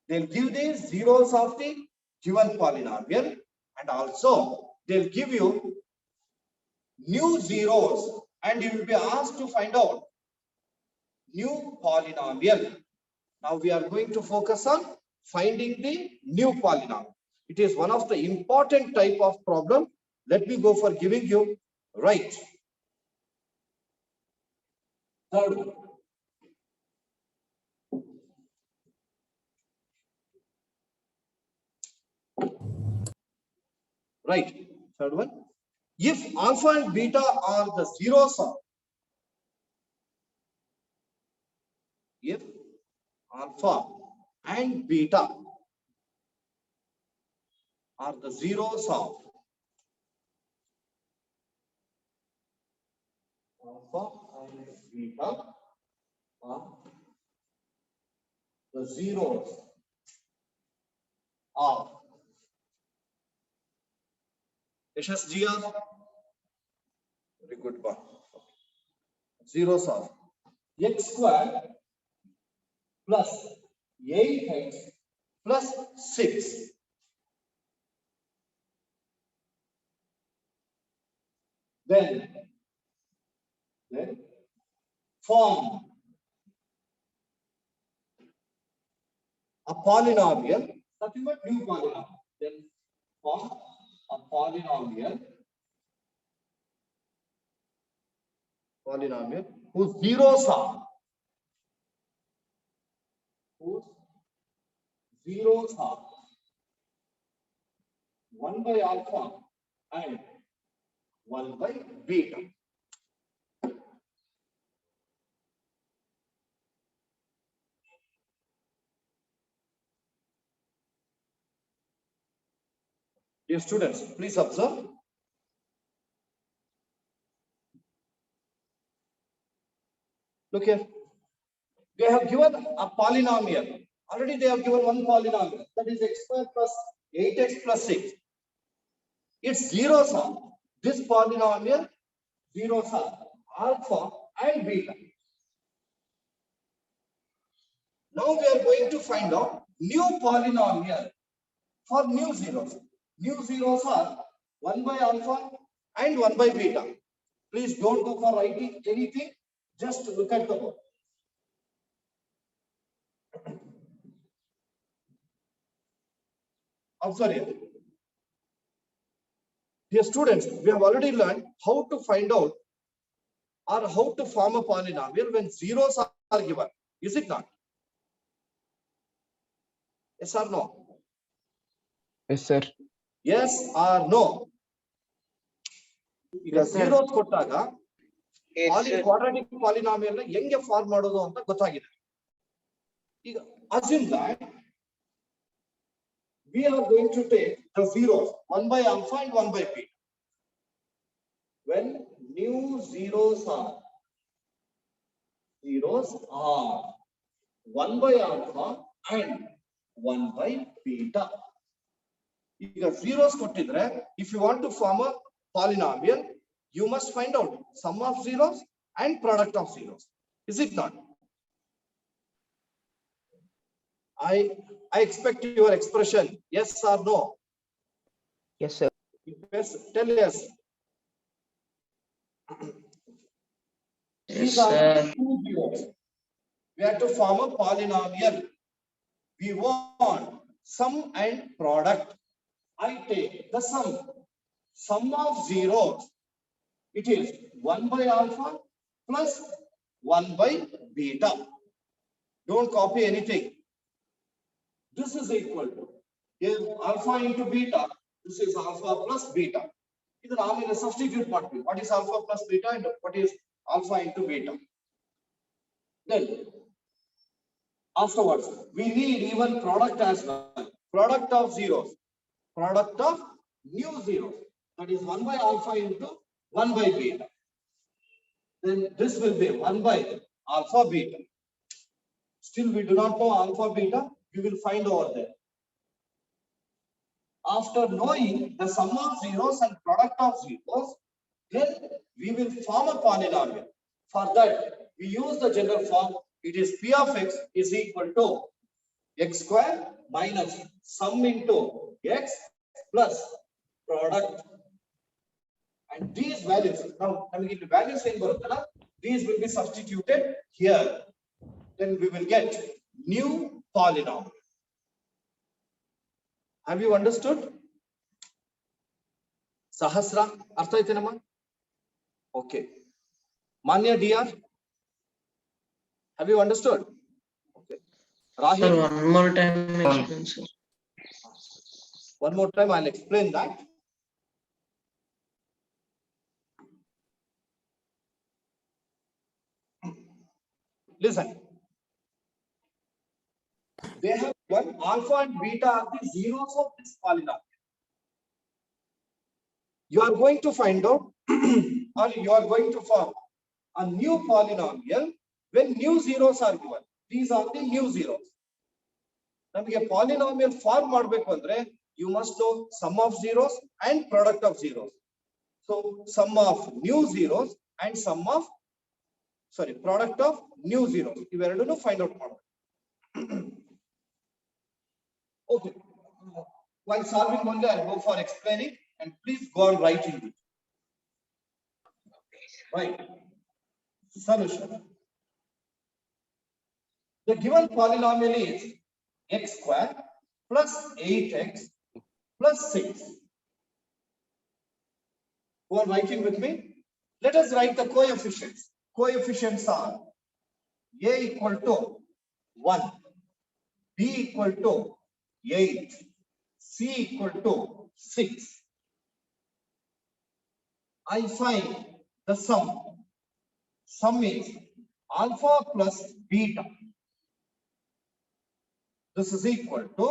They'll give the zeros of the given polynomial and also they'll give you new zeros and you will be asked to find out new polynomial. Now we are going to focus on finding the new polynomial. It is one of the important type of problem. Let me go for giving you right. Third one. Right. Third one. If alpha and beta are the zeros of, if alpha and beta are the zeros of alpha and beta are the zeros of SSGR. Very good one. Zeros of x square plus 8x plus 6. Then form a polynomial, nothing but new polynomial. Then form a polynomial whose zeros are 1 by alpha and 1 by beta. Dear students, please observe. Look here. They have given a polynomial. Already they have given one polynomial. That is x square plus 8x plus 6. Its zeros are this polynomial. Zeros are alpha and beta. Now we are going to find out new polynomial for new zeros. New zeros are 1 by alpha and 1 by beta. Please don't go for writing anything. Just look at the board. Observe here. Dear students, we have already learned how to find out or how to form a polynomial when zeros are given. Is it not? Yes or no? Yes, sir. Yes or no? ಈಗ Yes, sir. zeros ಕೊಟ್ಟಾಗ quadratic polynomial ನ ಹೆಂಗೆ form ಮಾಡೋದು ಅಂತ ಗೊತ್ತಾಗಿದೆ. ಈಗ assume that we are going to take the zeros 1 by alpha and 1 by beta. When new zeros are 1 by alpha and 1 by beta. ಈಗ zeros ಕೊಟ್ಟಿದ್ರೆ if you want to form a polynomial, you must find out sum of zeros and product of zeros. Is it not? I expect your expression, yes or no. Yes, sir. Yes, tell us. Yes, These are sir. two zeros. We have to form a polynomial. We want sum and product. I take the sum of zeros. It is 1 by alpha plus 1 by beta. Don't copy anything. This is equal to here alpha into beta. This is alpha plus beta. This is a substitute part. What is alpha plus beta and what is alpha into beta? Then Afterwards, we need even product as well. Product of zeros. Product of new zeros. That is 1 by alpha into 1 by beta. Then this will be 1 by alpha beta. Still we do not know alpha beta. We will find over there. After knowing the sum of zeros and product of zeros, then we will form a polynomial. For that, we use the general form. It is P of x is equal to x square minus sum into x plus product. And these values, now the values in Barutala, these will be substituted here. Then we will get new polynomial. Have you understood? Sahasra, artha aithe nama? Okay. Manya DR, have you understood? Okay. Rahil, Sir, one more time explain, sir. one more time I'll explain that. Listen. They have one alpha and beta are the zeros of this polynomial. You are going to find out or you are going to form a new polynomial when new zeros are given. These are the new zeros. Namage polynomial form ಮಾಡಬೇಕು ಅಂದ್ರೆ you must know sum of zeros and product of zeros. So sum of new zeros and product of new zeros. ಇವೆರಡನ್ನು find out ಮಾಡಬೇಕು. Okay. While solving only, I'll go for explaining and please go on writing it. Right. Solution. The given polynomial is x square plus 8x plus 6. Go on writing with me. Let us write the coefficients. Coefficients are a equal to 1, b equal to 8, c equal to 6. I find the sum. Sum is alpha plus beta. This is equal to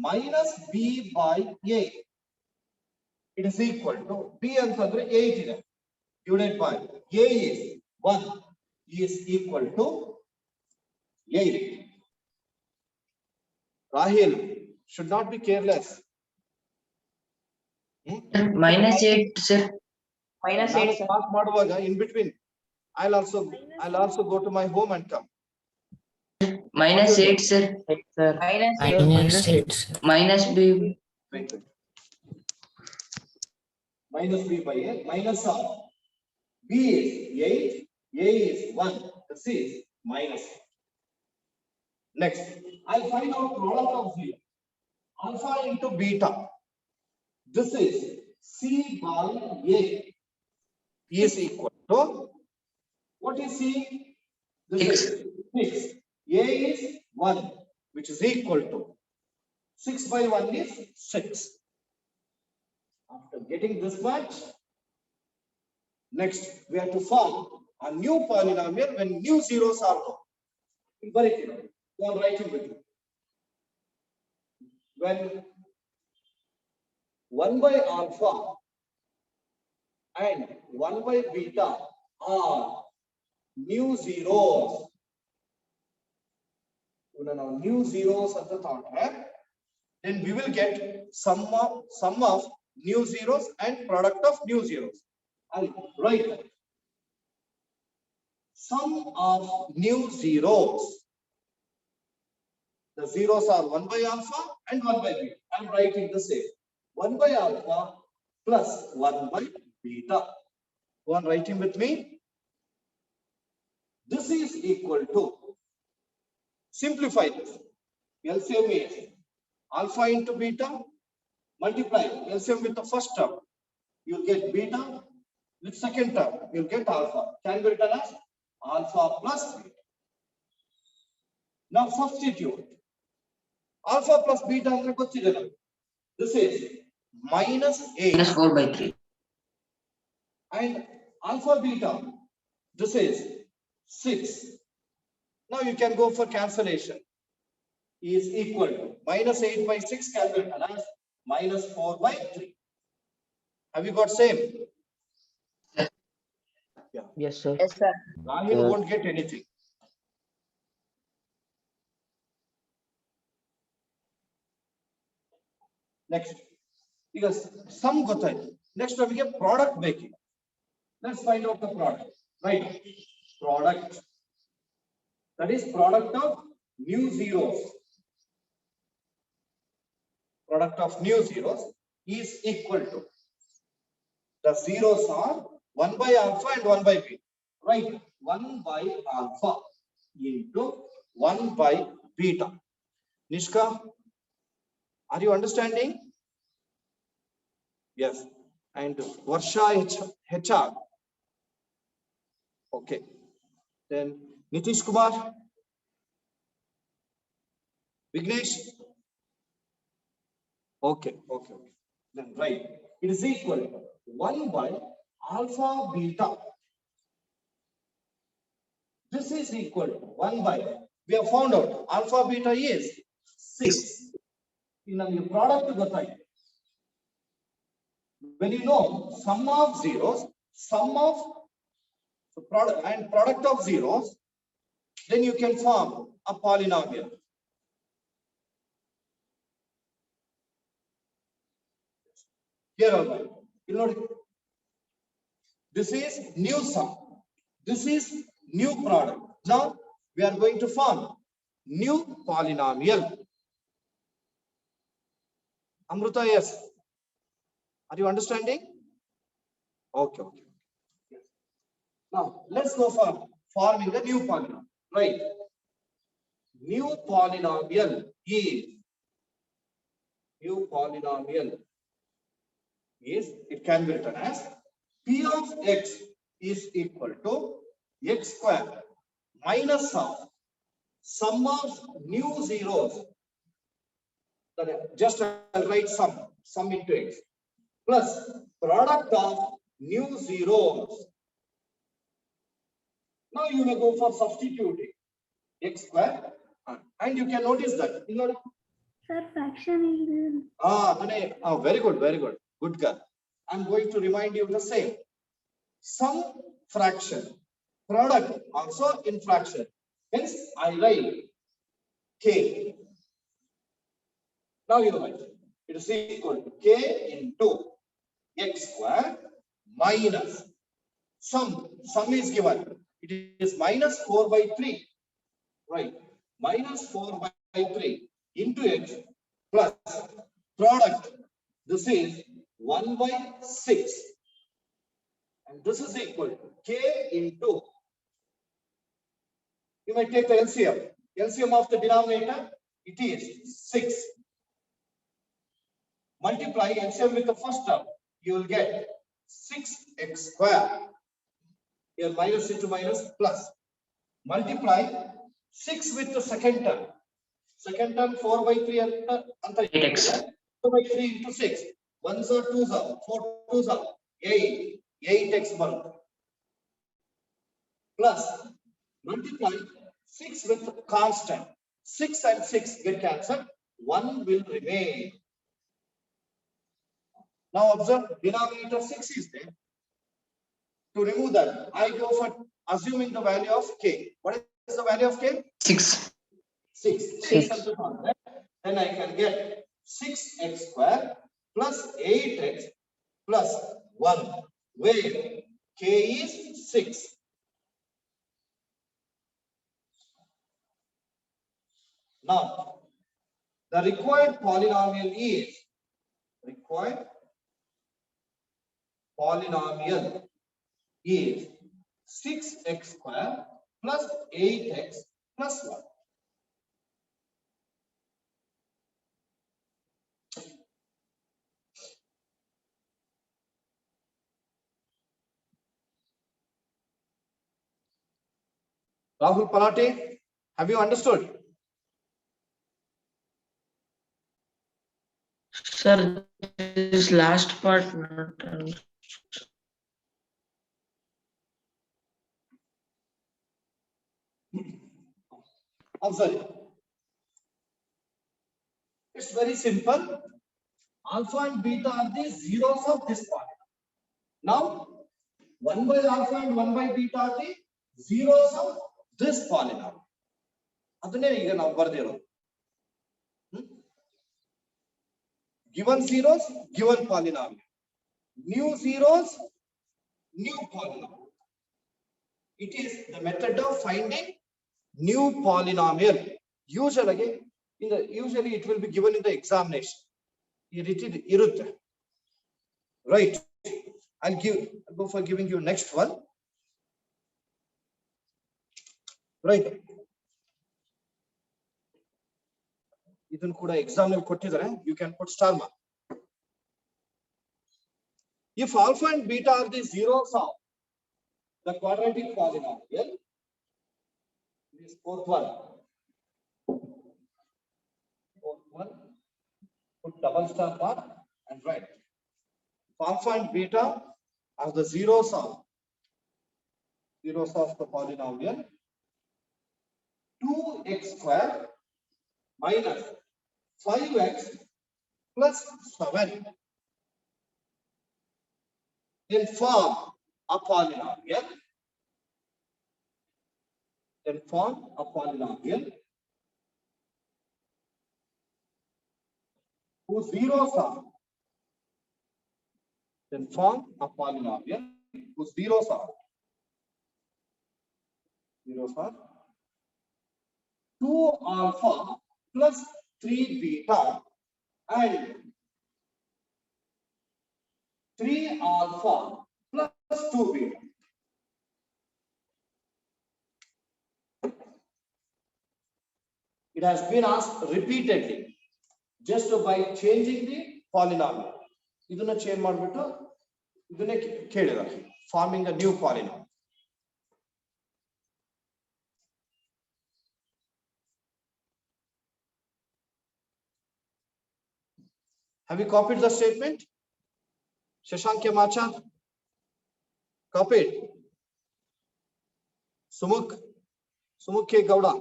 minus b by a. It is equal to b antandre 8 divided by a is 1 is equal to 8. Rahil should not be careless. -8, sir. -8, sir. Pass ಮಾಡುವಾಗ in between I'll also go to my home and come. -8, sir. Sir. -8, sir. Minus b. Wait. Minus b by a minus of b is 8, a is 1, this is minus. Next, I'll find out product of zero. Alpha into beta. This is c by a is equal to, what is c? This is 6. A is 1, which is equal to 6 by 1 is 6. After getting this much, next we have to form a new polynomial when new zeros are known. Very clear. Go on writing with you. When 1 by alpha and 1 by beta are new zeros. Now new zeros at the thought, then we will get sum of new zeros and product of new zeros. I'll write that. Sum of new zeros. The zeros are 1 by alpha and 1 by beta. I'm writing the same. 1 by alpha plus 1 by beta. Go on writing with me. This is equal to, simplify this. LCM is alpha into beta, multiply LCM with the first term. You'll get beta. With second term, you'll get alpha. Can be written as alpha plus beta. Now substitute. Alpha plus beta andre gottide. This is minus 8. -4/3. And alpha beta, this is 6. Now you can go for cancellation. is equal to minus 8 by 6 can be written as minus 4 by 3. Have you got same? Yes, sir. Yes, sir. Rahil Yes. won't get anything. Next, because some ಗೊತ್ತಾಯ್ತು. Next ನಮಗೆ product ಬೇಕಿದೆ. Let's find out the product. Right, product. That is product of new zeros. Product of new zeros is equal to, the zeros are 1 by alpha and 1 by beta. Right, 1 by alpha into 1 by beta. Nishka, are you understanding? Yes. And Varsha HR. Okay. Then Nitish Kumar, Vignesh. Okay. Then right. It is equal to 1 by alpha beta. This is equal to 1 by, we have found out alpha beta is 6. In a product ಗೊತ್ತಾಯ್ತು. When you know sum of zeros, sum of the product and product of zeros, then you can form a polynomial. Here are my, you know, this is new sum, this is new product. Now we are going to form new polynomial. Amruta, yes. Are you understanding? Okay. Now let's go for forming the new polynomial. Right. New polynomial is, it can be written as P of x is equal to x square minus of sum of new zeros. Just write sum into x plus product of new zeros. Now you may go for substituting x square, and you can notice that. Sir, fraction is Very good. Good girl. I'm going to remind you the same. Some fraction, product also in fraction. Hence, I write k. Now you write it is equal to k into x square minus sum is given. It is minus 4 by 3. Right, minus 4 by 3 into x plus product. This is 1 by 6. And this is equal to k into, you may take the LCM. LCM of the denominator, it is 6. Multiply LCM with the first term, you will get 6x square. Here minus into minus plus. Multiply 6 with the second term. Second term 4 by 3 8x. 4 by 3 into 6. 1s are 2s are 4 2s are 8. 8x bulk. Plus multiply 6 with constant. 6 and 6 get cancelled. 1 will remain. Now observe, denominator 6 is there. To remove that, I go for assuming the value of k. What is the value of k? 6. 6. Then I can get 6x square plus 8x plus 1, where k is 6. Now, the required polynomial is 6x square plus 8x plus 1. Rahul Palate, have you understood? Sir, this last part not. Observe. It's very simple. Alpha and beta are the zeros of this polynomial. Now, 1 by alpha and 1 by beta are the zeros of this polynomial. ಅದನ್ನೇ ಈಗ ನಾವು ಬರ್ದಿರೋದು. Given zeros, given polynomial. New zeros, new polynomial. It is the method of finding new polynomial. Usually it will be given in the examination. Irutte. Right. I'll go for giving you next one. Right. ಇದನ್ನು ಕೂಡ exam ಅಲ್ಲಿ ಕೊಟ್ಟಿದ್ದಾರೆ. You can put star mark. If alpha and beta are the zeros of the quadratic polynomial, this fourth one, put double star mark and write. If alpha and beta are the zeros of the polynomial, 2x square minus 5x plus 7 then form a polynomial. Whose zeros are then form a polynomial whose zeros are 2 alpha plus 3 beta and 3 alpha plus 2 beta. It has been asked repeatedly just by changing the polynomial. ಇದನ್ನ change ಮಾಡ್ಬಿಟ್ಟು ಇದನ್ನೇ ಕೇಳಿದ್ದಾರೆ, forming a new polynomial. Have you copied the statement? Shashank Macha? Copied. Sumukh K. Gowda.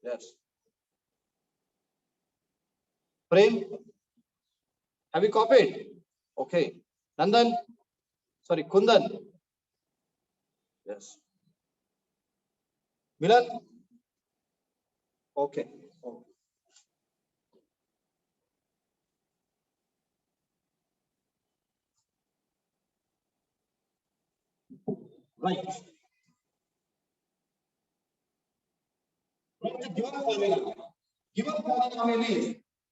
Yes. Prem? Have you copied? Okay. Nandan? Sorry, Kundan? Yes. Milan? Okay. Right. Write the given polynomial. Given polynomial is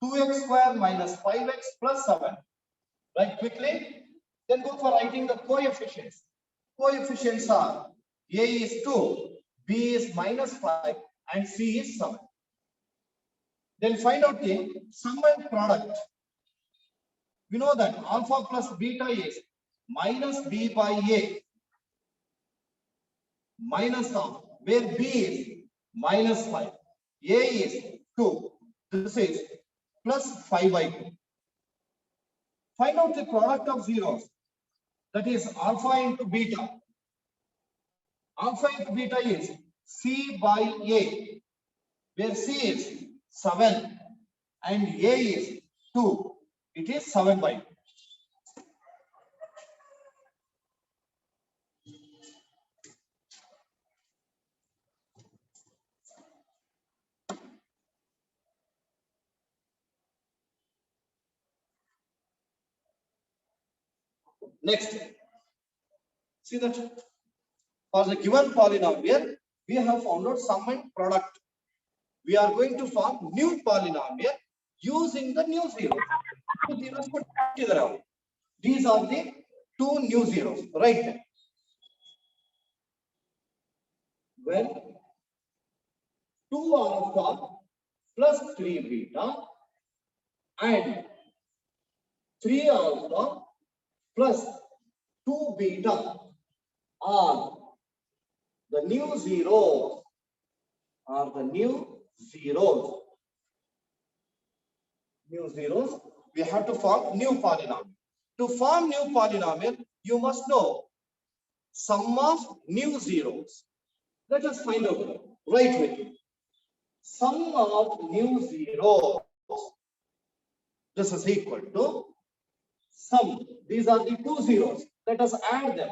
2x square minus 5x plus 7. Write quickly. Then go for writing the coefficients. Coefficients are a is 2, b is minus 5, and c is 7. Then find out the sum and product. We know that alpha plus beta is minus b by a. Minus of where b is minus 5, a is 2, this is plus 5 by 2. Find out the product of zeros, that is alpha into beta. Alpha into beta is c by a, where c is 7 and a is 2, it is 7 by 2. Next, see that for the given polynomial, we have found out sum and product. We are going to form new polynomial using the new zeros. These are the two new zeros, right? When 2 alpha plus 3 beta and 3 alpha plus 2 beta are the new zeros. New zeros. We have to form new polynomial. To form new polynomial, you must know sum of new zeros. Let us find out. Right with you. Sum of new zeros This is equal to sum. These are the two zeros. Let us add them.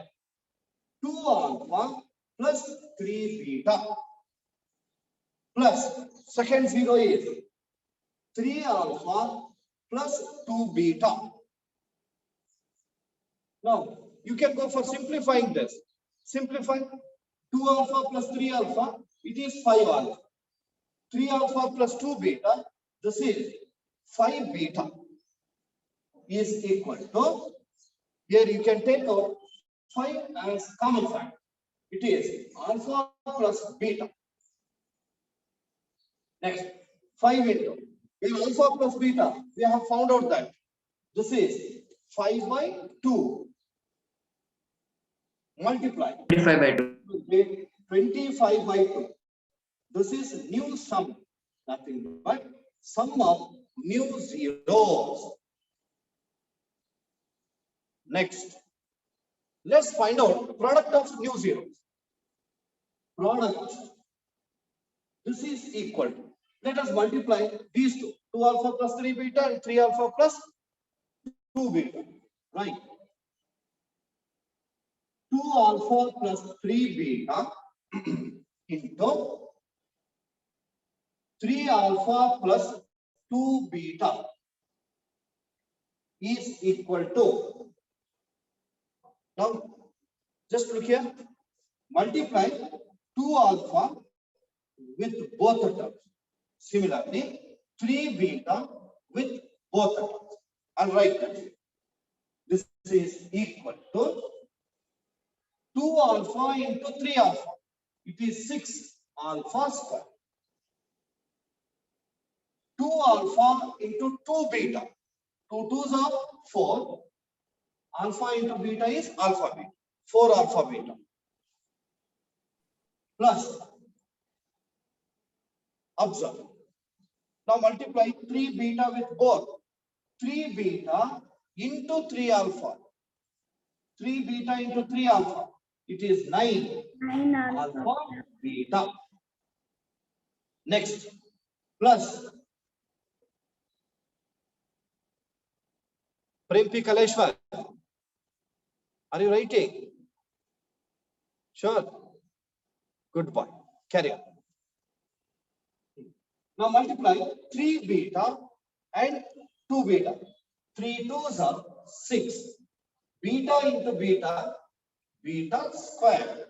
2 alpha plus 3 beta plus second zero is 3 alpha plus 2 beta. Now you can go for simplifying this. Simplify 2 alpha plus 3 alpha, it is 5 alpha. 3 alpha plus 2 beta, this is 5 beta is equal to, here you can take out 5 as common factor. It is alpha plus beta. Next, 5 into, in alpha plus beta, we have found out that this is 5 by 2. Multiply 25 by 2. 25 by 2. This is new sum, nothing but sum of new zeros. Next, let's find out product of new zeros. Product. This is equal to, let us multiply these two. 2 alpha plus 3 beta and 3 alpha plus 2 beta. Right. 2 alpha plus 3 beta into 3 alpha plus 2 beta is equal to, now just look here, multiply 2 alpha with both the terms. Similarly, 3 beta with both the terms. I'll write that. This is equal to 2 alpha into 3 alpha. It is 6 alpha square. 2 alpha into 2 beta. 2 2s are 4. Alpha into beta is alpha beta. 4 alpha beta. Plus, observe. Now multiply 3 beta with both. 3 beta into 3 alpha. 3 beta into 3 alpha. It is 9 alpha beta. Next, plus Prempi Kaleshwar, are you writing? Sure. Good boy. Carry on. Now multiply 3 beta and 2 beta. 3 2s are 6. Beta into beta, beta square.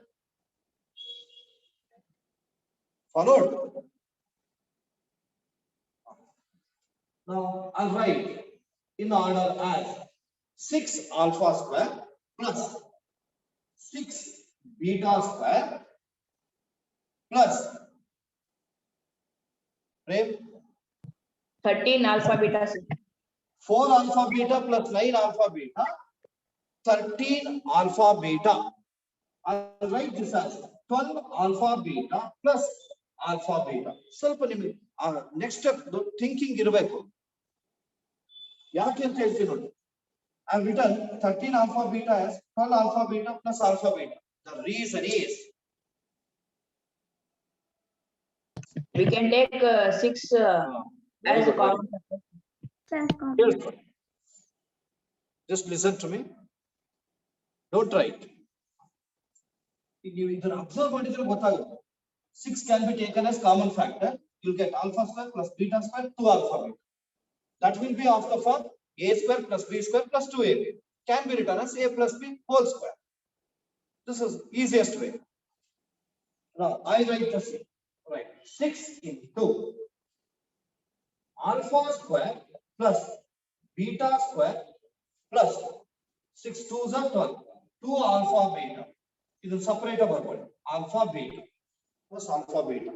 Followed? Now I'll write in order as 6 alpha square plus 6 beta square plus 13 alpha beta. 4 alpha beta plus 9 alpha beta, 13 alpha beta. I'll write this as 12 alpha beta plus alpha beta. ಸ್ವಲ್ಪ ನಿಮಗೆ next step thinking ಇರಬೇಕು. ಯಾಕೆ ಅಂತ ಹೇಳ್ತೀನಿ ನೋಡಿ. I have written 13 alpha beta as 12 alpha beta plus alpha beta. The reason is We can take 6 as a common. just listen to me. Don't write. If you observe what is the 6 can be taken as common factor. You'll get alpha square plus beta square 2 alpha beta. That will be of the form a square plus b square plus 2ab. Can be written as a plus b whole square. This is easiest way. Now I write the same. Right. 6 into alpha square plus beta square plus 6 2s are 12. 2 alpha beta. It will separate about what? Alpha beta plus alpha beta.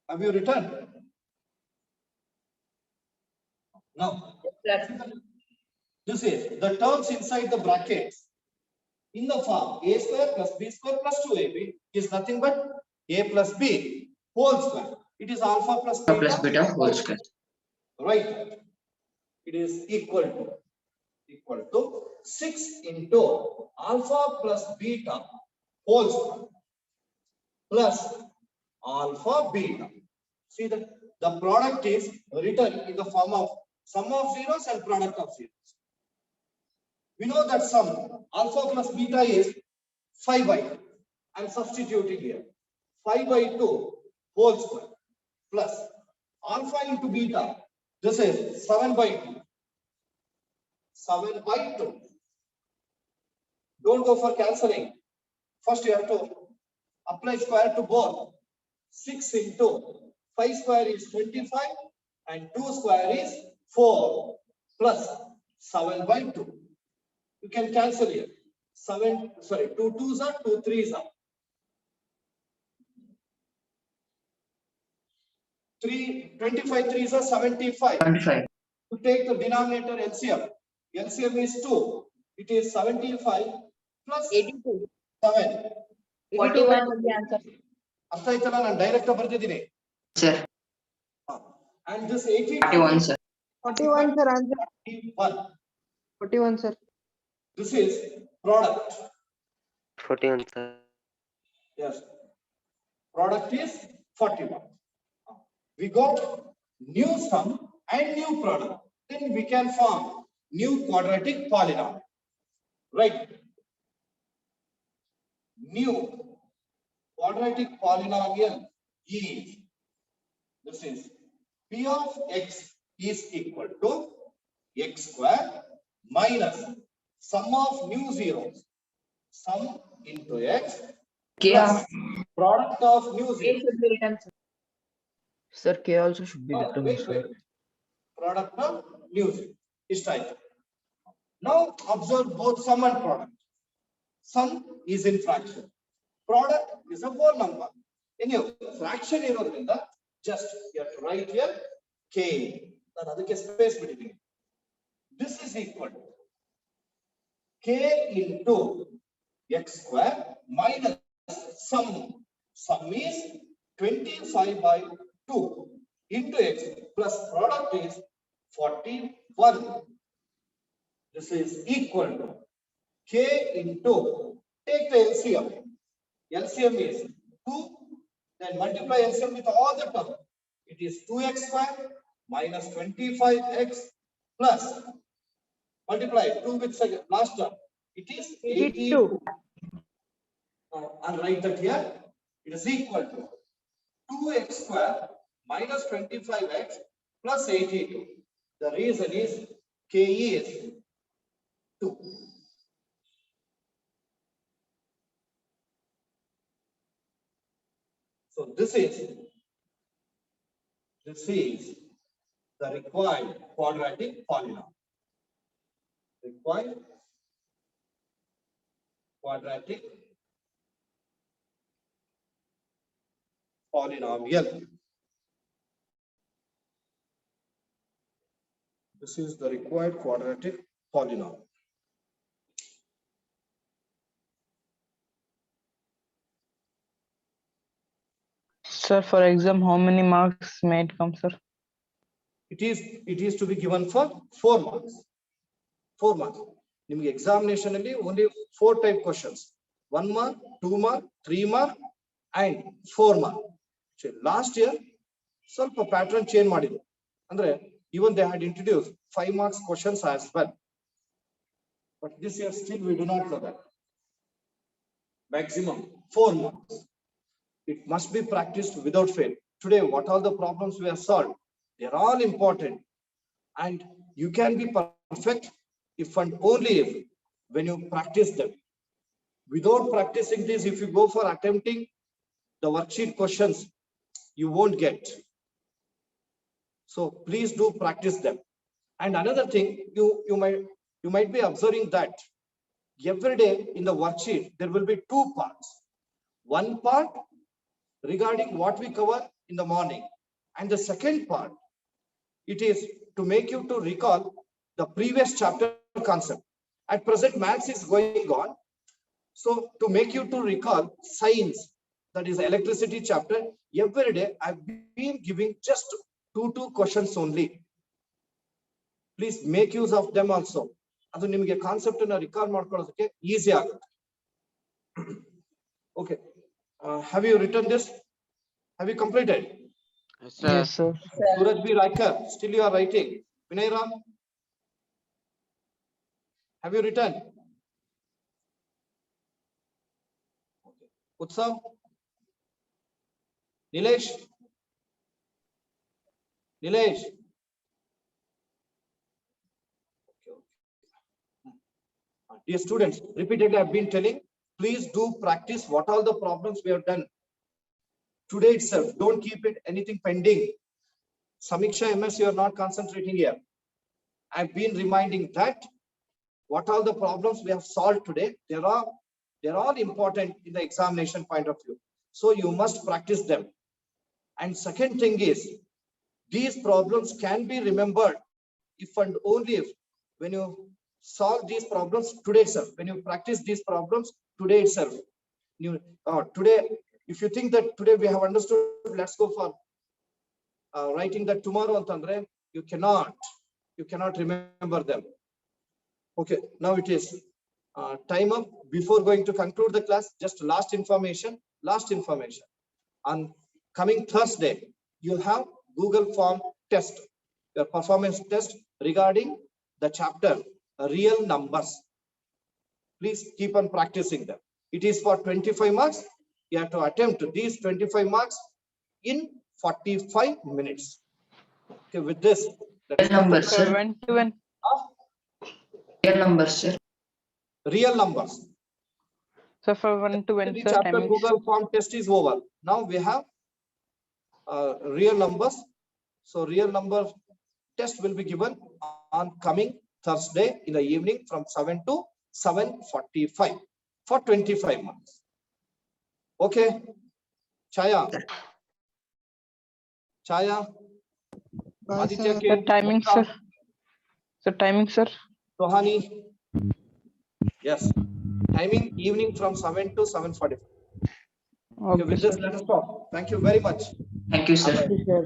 Have you written? No. This is the terms inside the brackets in the form a square plus b square plus 2ab is nothing but a plus b whole square. It is alpha plus beta, Plus beta whole square. Right. It is equal to equal to 6 into alpha plus beta whole square plus alpha beta. See that the product is written in the form of sum of zeros and product of zeros. We know that sum alpha plus beta is 5 by 2. I am substituting here 5 by 2 whole square plus alpha into beta. This is 7 by 2. 7 by 2. Don't go for cancelling. First you have to apply square to both. 6 into 5 square is 25 and 2 square is 4 plus 7 by 2. You can cancel here. 2 2s are 2 3s are. 25 3s are 75. 25. To take the denominator LCM. LCM is 2. It is 75 plus 82. 7. 81 is the answer. ಅರ್ಥ ಆಯ್ತಲ್ಲ ನಾನು direct ಬರ್ತಿದ್ದೀನಿ Sir. and this 80 41, sir. 41, sir. Answer 41. 41, sir. This is product. 41, sir. Yes, product is 41. We got new sum and new product, then we can form new quadratic polynomial, right? New quadratic polynomial is, this is p of x is equal to x square minus sum of new zeros, sum into x K plus of product of new A zeros. should be written, sir. Sir, K also should be written, Wait, sir. wait. Product of new zero is type. Now observe both sum and product. Sum is in fraction. Product is a whole number. In your fraction irodrinda, just you have to write here k. Then adike space biddini. This is equal to k into x square minus sum. Sum is 25 by 2 into x plus product is 41. This is equal to k into, take the LCM. LCM is 2, then multiply LCM with all the terms. It is 2x square minus 25x plus multiply 2 with second last term. It is 82. I'll write that here. It is equal to 2x square minus 25x plus 82. The reason is k is 2. So this is the required quadratic polynomial. Required quadratic polynomial. This is the required quadratic polynomial. Sir, for exam, how many marks may it come, sir? It is to be given for 4 marks. 4 marks. ನಿಮಗೆ examination ಅಲ್ಲಿ only 4 type questions. 1 mark, 2 mark, 3 mark and 4 mark. So last year ಸ್ವಲ್ಪ pattern change ಮಾಡಿದ್ರು. ಅಂದ್ರೆ even they had introduced 5 marks questions as well. But this year still we do not know that. Maximum 4 marks. It must be practiced without fail. Today, what all the problems we have solved, they are all important. And you can be perfect if and only if when you practice them. Without practicing this, if you go for attempting the worksheet questions, you won't get. So please do practice them. And another thing, you might be observing that every day in the worksheet, there will be 2 parts. One part regarding what we cover in the morning. And the second part, it is to make you to recall the previous chapter concept. At present, maths is going on. So to make you to recall science, that is electricity chapter, every day I've been giving just 2 questions only. Please make use of them also. ಅದು ನಿಮಗೆ concept ಅನ್ನ recall ಮಾಡ್ಕೊಳ್ಳೋದಕ್ಕೆ easy ಆಗುತ್ತೆ. Okay, have you written this? Have you completed? Yes, sir. Suraj B. Raikar, still you are writing. Vinay Ram, have you written? Utsav, Nilesh, Nilesh. Dear students, repeatedly I have been telling, please do practice what all the problems we have done today itself. Don't keep it anything pending. Samiksha MS, you are not concentrating here. I've been reminding that what all the problems we have solved today, they're all important in the examination point of view. So you must practice them. And second thing is, these problems can be remembered if and only if when you solve these problems today itself, when you practice these problems today itself. Today, if you think that today we have understood, let's go for writing that tomorrow, Antandre, you cannot remember them. Okay, now it is time up. Before going to conclude the class, just last information. On coming Thursday, you have Google Form test, your performance test regarding the chapter real numbers. Please keep on practicing them. It is for 25 marks. You have to attempt these 25 marks in 45 minutes. Okay, with this, Real numbers, Sir, sir. when to when? Real numbers, sir. real numbers. Sir, for when to when, The sir? chapter Timings? Google Form test is over. Now we have real numbers. So real number test will be given on coming Thursday in the evening from 7 to 7:45 for 25 marks. Okay, Chaya, Aditya K, Sir, timing, sir. Sir, timing, sir. Sohani. Yes, timing evening from 7 to 7:45. Okay, Okay, with sir. this, let us stop. Thank you very much. Thank you, sir. Bye-bye.